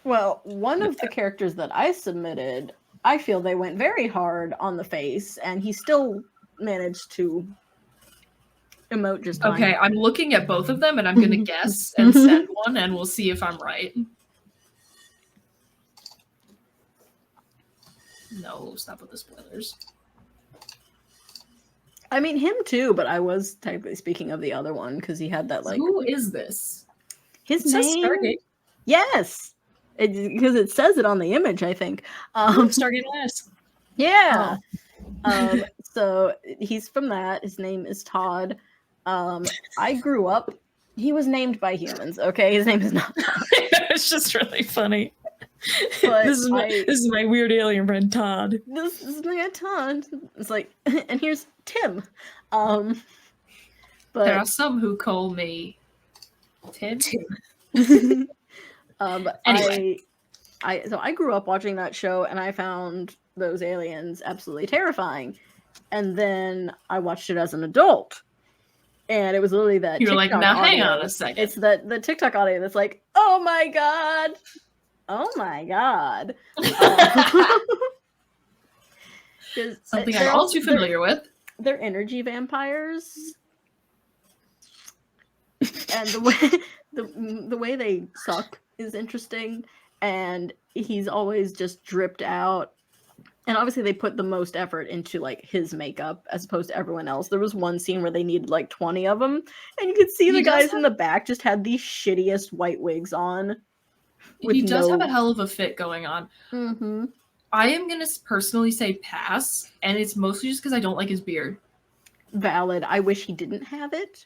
Well, one of the characters that I submitted, I feel they went very hard on the face, and he still managed to emote just fine. Okay, I'm looking at both of them, and I'm going to guess and send one, and we'll see if I'm right. No, stop with the spoilers. I mean, him too, but I was technically speaking of the other one, because he had that, like... Who is this? His name? Stargate. Yes, because it says it on the image, I think. Stargate Last. Yeah. Oh. So he's from that. His name is Todd. I grew up. He was named by humans. Okay, his name is not Todd. It's just really funny. This is my weird alien friend Todd. This is my Todd. It's like, and here's Tim. But there are some who call me Tim. Anyway, I grew up watching that show, and I found those aliens absolutely terrifying. And then I watched it as an adult, and it was literally that. You're TikTok like, now audio. hang on a second. It's the TikTok audio that's like, oh my god, oh my god. Something I'm all too familiar with. They're energy vampires, and the way they suck is interesting, and he's always just dripped out. And obviously they put the most effort into like his makeup as opposed to everyone else. There was one scene where they needed like 20 of them, and you could see the guys in the back just had the shittiest white wigs on. He does have a hell of a fit going on. Mm-hmm. I am going to personally say pass, and it's mostly just because I don't like his beard. Valid. I wish he didn't have it,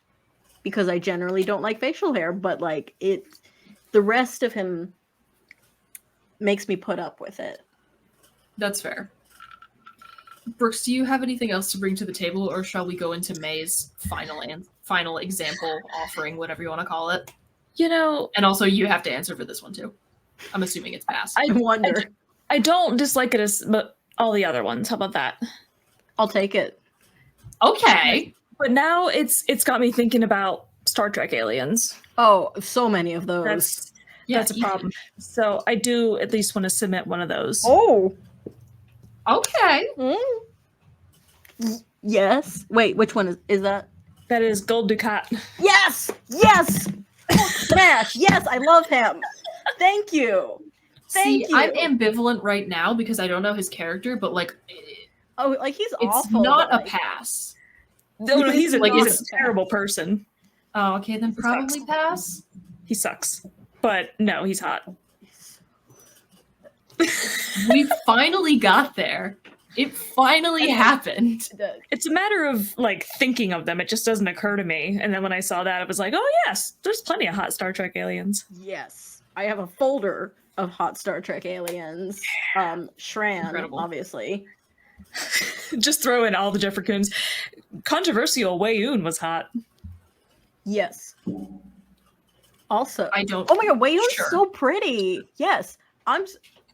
because I generally don't like facial hair, but like the rest of him makes me put up with it. That's fair. Brooks, do you have anything else to bring to the table, or shall we go into May's final example offering, whatever you want to call it? You know, and also you have to answer for this one too. I'm assuming it's pass. I wonder. I don't dislike it as but all the other ones. How about that? I'll take it. Okay. But now it's got me thinking about Star Trek aliens. Oh, so many of those. That's a problem. So I do at least want to submit one of those. Oh. Okay. Yes. Wait, which one is that? That is Ghoul Dukat. Yes! Yes! Smash! Yes, I love him. Thank you. Thank you. I'm ambivalent right now because I don't know his character, but like Oh, like he's It's awful. not but, a like, pass. No, he's Like, he's it's- a terrible person. Oh, okay, then probably pass. He sucks. But no, he's hot. We finally got there. It finally happened. It's a matter of like thinking of them. It just doesn't occur to me. And then when I saw that, I was like, oh yes, there's plenty of hot Star Trek aliens. Yes, I have a folder of hot Star Trek aliens. Shran, Incredible. obviously. Just throw in all the Jeffrey-Coons. Controversial Wei-Un was hot. Yes. Also, I don't. oh my god, Wei-Un's Sure. so pretty. Yes,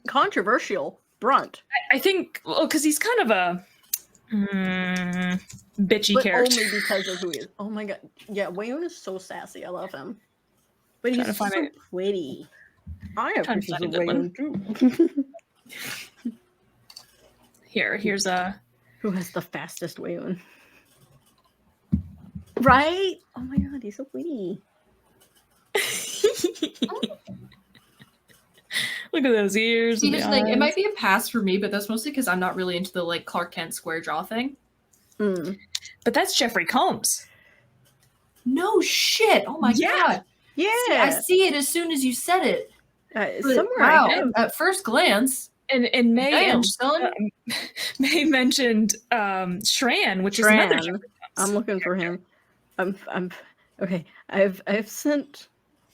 controversial. Brunt, I think, well, because he's kind of a bitchy but character. only because of who he is. Oh my god, yeah, Wei-Un is so sassy. I love him, but Trying he's to so find pretty. I have Trying to pictures find of a good Wei-Un too. Here's a. Who has the fastest Wei-Un? Right? Oh my god, he's so pretty. Look at those ears. See, and here's the the thing. It eyes. might be a pass for me, but that's mostly because I'm not really into the like Clark Kent square jaw thing. Mm. But that's Jeffrey Combs. No shit! Oh my Yeah. god! Yeah, See, I see it as soon as you said it. But, somewhere wow! I have. At first glance, And May damn, and son. May mentioned Shran, which is another Shran. Jeffrey I'm looking for him. I'm okay. I've sent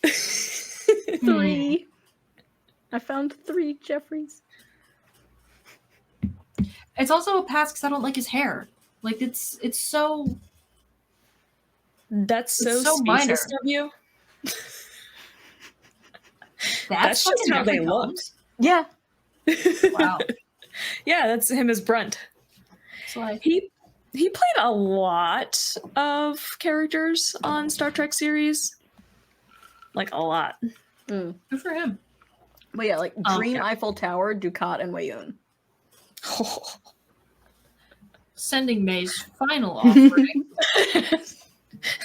Hmm. 3. I found 3 Jeffreys. It's also a pass because I don't like his hair. Like it's so. That's so, It's so minor. speciest of you. That's just fucking how they Jeffrey look. Combs. Yeah, Wow. Yeah, that's him as Brunt. So like, He played a lot of characters on Star Trek series. Like a lot. mm. good for him. But yeah, like Dream yeah. Eiffel Tower, Ducat, and Wei-Un. Sending May's final offering.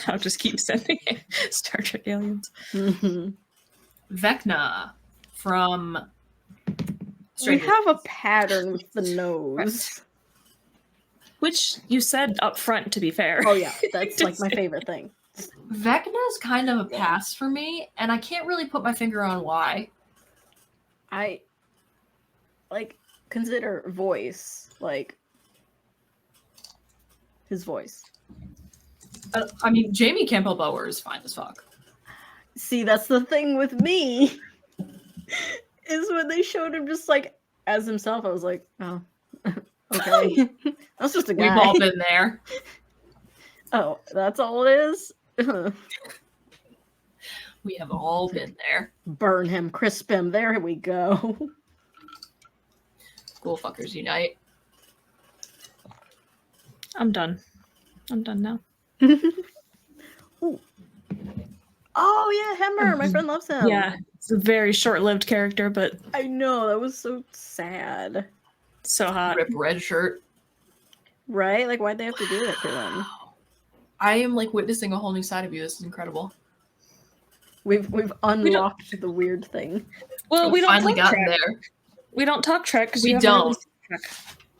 I'll just keep sending it. Star Trek aliens. Mhm. Vecna from We Stranger have a pattern with the nose. Which you said up front, to be fair. Oh yeah, that's like my favorite thing. Vecna's kind of a pass for me, and I can't really put my finger on why. I like consider voice, like his voice. I mean, Jamie Campbell Bower is fine as fuck. See, that's the thing with me. Is when they showed him just like as himself, I was like, oh, okay, that's just a guy. We've all been there. Oh, that's all it is. We have all been there. Burn him, crisp him. There we go. Ghoul fuckers unite. I'm done. I'm done now. Ooh. Oh yeah, Hemmer. My friend loves him. Yeah, it's a very short-lived character, but I know, that was so sad. so hot. Rip red shirt. Right? Like, why'd they have to do that to him? Wow. I am like witnessing a whole new side of you. This is incredible. We've unlocked the weird thing. Well, we We've don't finally talk gotten Trek. there, We don't talk Trek because We we haven't really don't. seen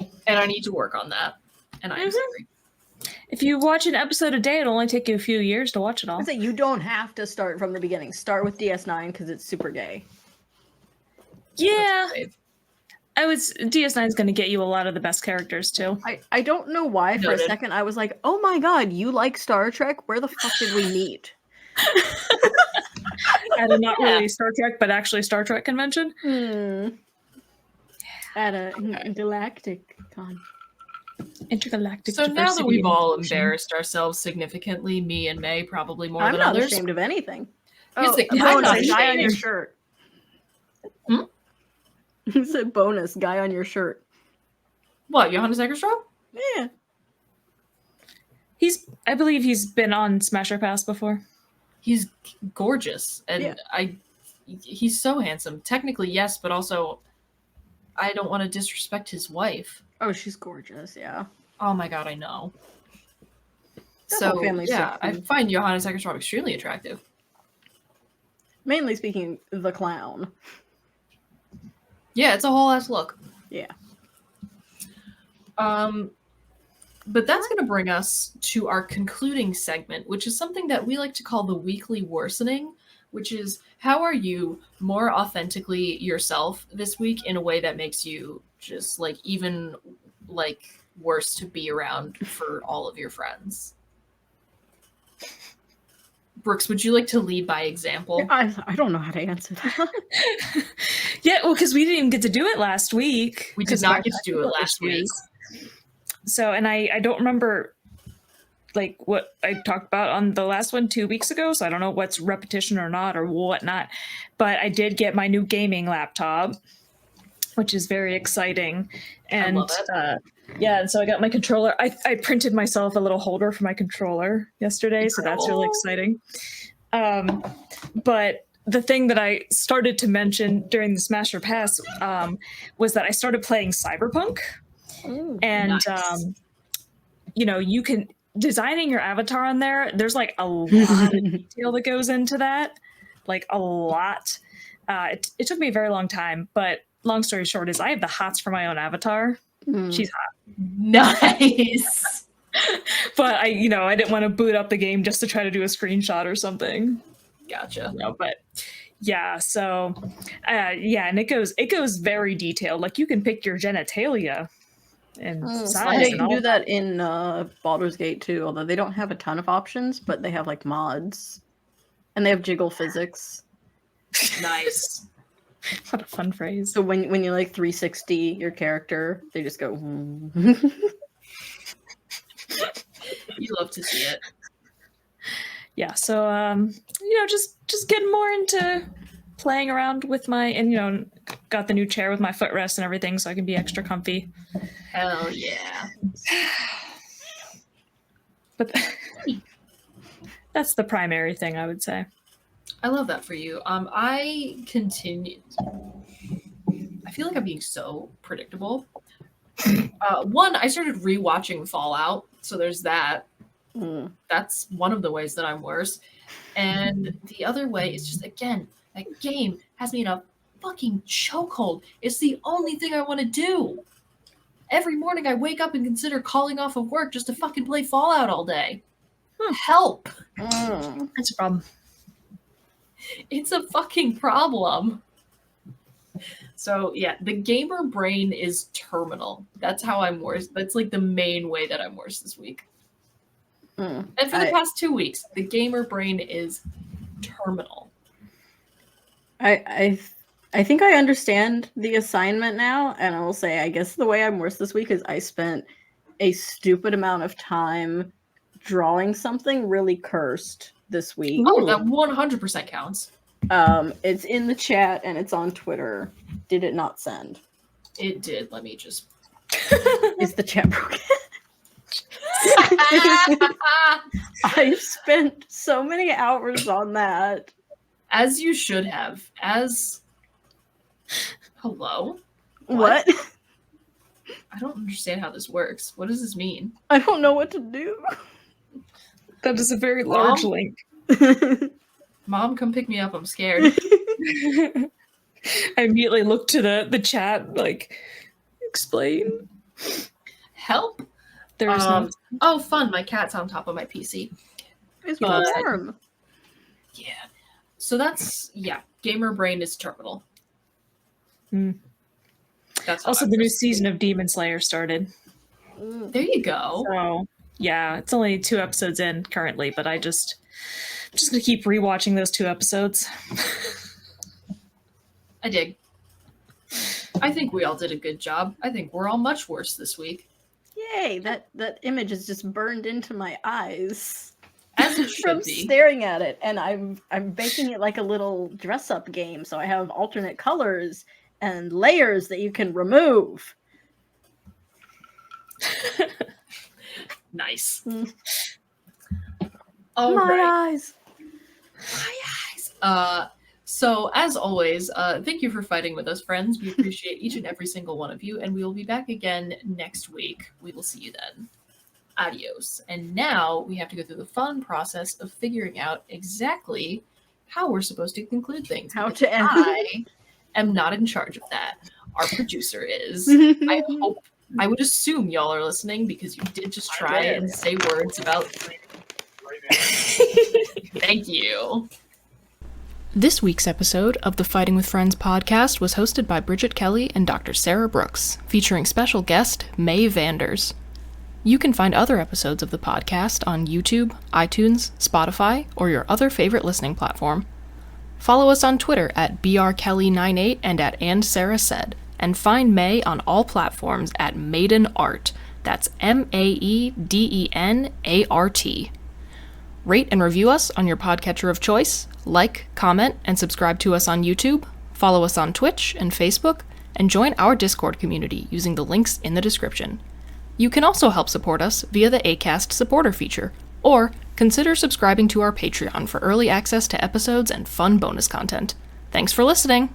Trek. and I need to work on that. And I am Mhm. sorry. If you watch an episode a day, it'll only take you a few years to watch it all. I say you don't have to start from the beginning. Start with DS9 because it's super gay. Yeah, That's I was DS9 is going to get you a lot of the best characters too. I don't know why for a Noted. second I was like, oh my god, you like Star Trek? Where the fuck did we meet? At a not Yeah. really Star Trek, but actually Star Trek convention. At a galactic con. Intergalactic. So now that diversity we've and all inclusion. embarrassed ourselves significantly, me and May probably more I'm than not others. ashamed of anything. Here's Oh, the- a I'm bonus, not guy on your ashamed. shirt. Hmm? You said bonus, guy on your shirt. What, Johannes Eggerstrom? Yeah. I believe he's been on Smasher Pass before. He's gorgeous, and Yeah. he's so handsome. Technically, yes, but also, I don't want to disrespect his wife. Oh, she's gorgeous, yeah. Oh my god, I know. That So whole family's yeah, so I cute. find Johannes Eggerstrom extremely attractive. Mainly speaking, the clown. Yeah, it's a whole ass look. Yeah. But that's going to bring us to our concluding segment, which is something that we like to call the weekly worsening, which is how are you more authentically yourself this week in a way that makes you just like even like worse to be around for all of your friends. Brooks, would you like to lead by example? I don't know how to answer that. Yeah, well, because we didn't even get to do it last week. We did not get to do it last week. So, and I don't remember like what I talked about on the last one 2 weeks ago. So I don't know what's repetition or not or whatnot. But I did get my new gaming laptop, which is very exciting. And I love it. yeah, and so I got my controller. I printed myself a little holder for my controller yesterday, so that's really exciting. But the thing that I started to mention during the Smash or Pass was that I started playing Cyberpunk. Ooh, And nice. You can designing your avatar on there. There's like a lot of detail that goes into that, like a lot. It took me a very long time, but long story short is I have the hots for my own avatar. She's hot. Nice. But I didn't want to boot up the game just to try to do a screenshot or something. Gotcha. But yeah, so and it goes very detailed. Like you can pick your genitalia and size. They and can all do that in Baldur's Gate too, although they don't have a ton of options, but they have like mods. And they have jiggle physics. Nice. What a fun phrase. So when you like 360 your character, they just go You love to see it. Yeah, so just getting more into playing around with and got the new chair with my footrest and everything so I can be extra comfy. Hell yeah. But that's the primary thing I would say. I love that for you. I continue. I feel like I'm being so predictable. One, I started rewatching Fallout, so there's that. That's one of the ways that I'm worse. And the other way is just, again, that game has me in a fucking chokehold. It's the only thing I want to do. Every morning I wake up and consider calling off of work just to fucking play Fallout all day. Help. That's a problem. It's a fucking problem. So yeah, the gamer brain is terminal. That's how I'm worse. That's like the main way that I'm worse this week. And for the past 2 weeks, the gamer brain is terminal. I think I understand the assignment now, and I will say I guess the way I'm worse this week is I spent a stupid amount of time drawing something really cursed this week. Oh, that 100% counts. It's in the chat and it's on Twitter. Did it not send? It did. Let me just. Is the chat broken? I spent so many hours on that. As you should have. Hello? What? I don't understand how this works. What does this mean? I don't know what to do. That is a very large link. Mom, come pick me up. I'm scared. I immediately looked to the chat, like, explain. Help? There's no... Oh, fun. My cat's on top of my PC. It's warm. Yeah. So that's, gamer brain is terminal. That's also the new season of Demon Slayer started. There you go. So, yeah, it's only 2 episodes in currently, but I'm just going to keep rewatching those 2 episodes. I dig. I think we all did a good job. I think we're all much worse this week. Yay, that image is just burned into my eyes. As it should from be. Staring at it, and I'm making it like a little dress-up game, so I have alternate colors and layers that you can remove. Nice. My eyes. My eyes. So as always, thank you for fighting with us, friends. We appreciate each and every single one of you, and we will be back again next week. We will see you then. Adios. And now we have to go through the fun process of figuring out exactly how we're supposed to conclude things. How to end. I am not in charge of that. Our producer is. I hope I would assume y'all are listening because you did just I try did. and say words about. Thank you. This week's episode of the Fighting with Friends podcast was hosted by Bridget Kelly and Dr. Sarah Brooks, featuring special guest May Vanders. You can find other episodes of the podcast on YouTube, iTunes, Spotify, or your other favorite listening platform. Follow us on Twitter at brkelly98 and at @AndSarahSaid, and find May on all platforms at Maiden Art. That's MAEDENART. Rate and review us on your podcatcher of choice, like, comment, and subscribe to us on YouTube, follow us on Twitch and Facebook, and join our Discord community using the links in the description. You can also help support us via the Acast supporter feature, or consider subscribing to our Patreon for early access to episodes and fun bonus content. Thanks for listening!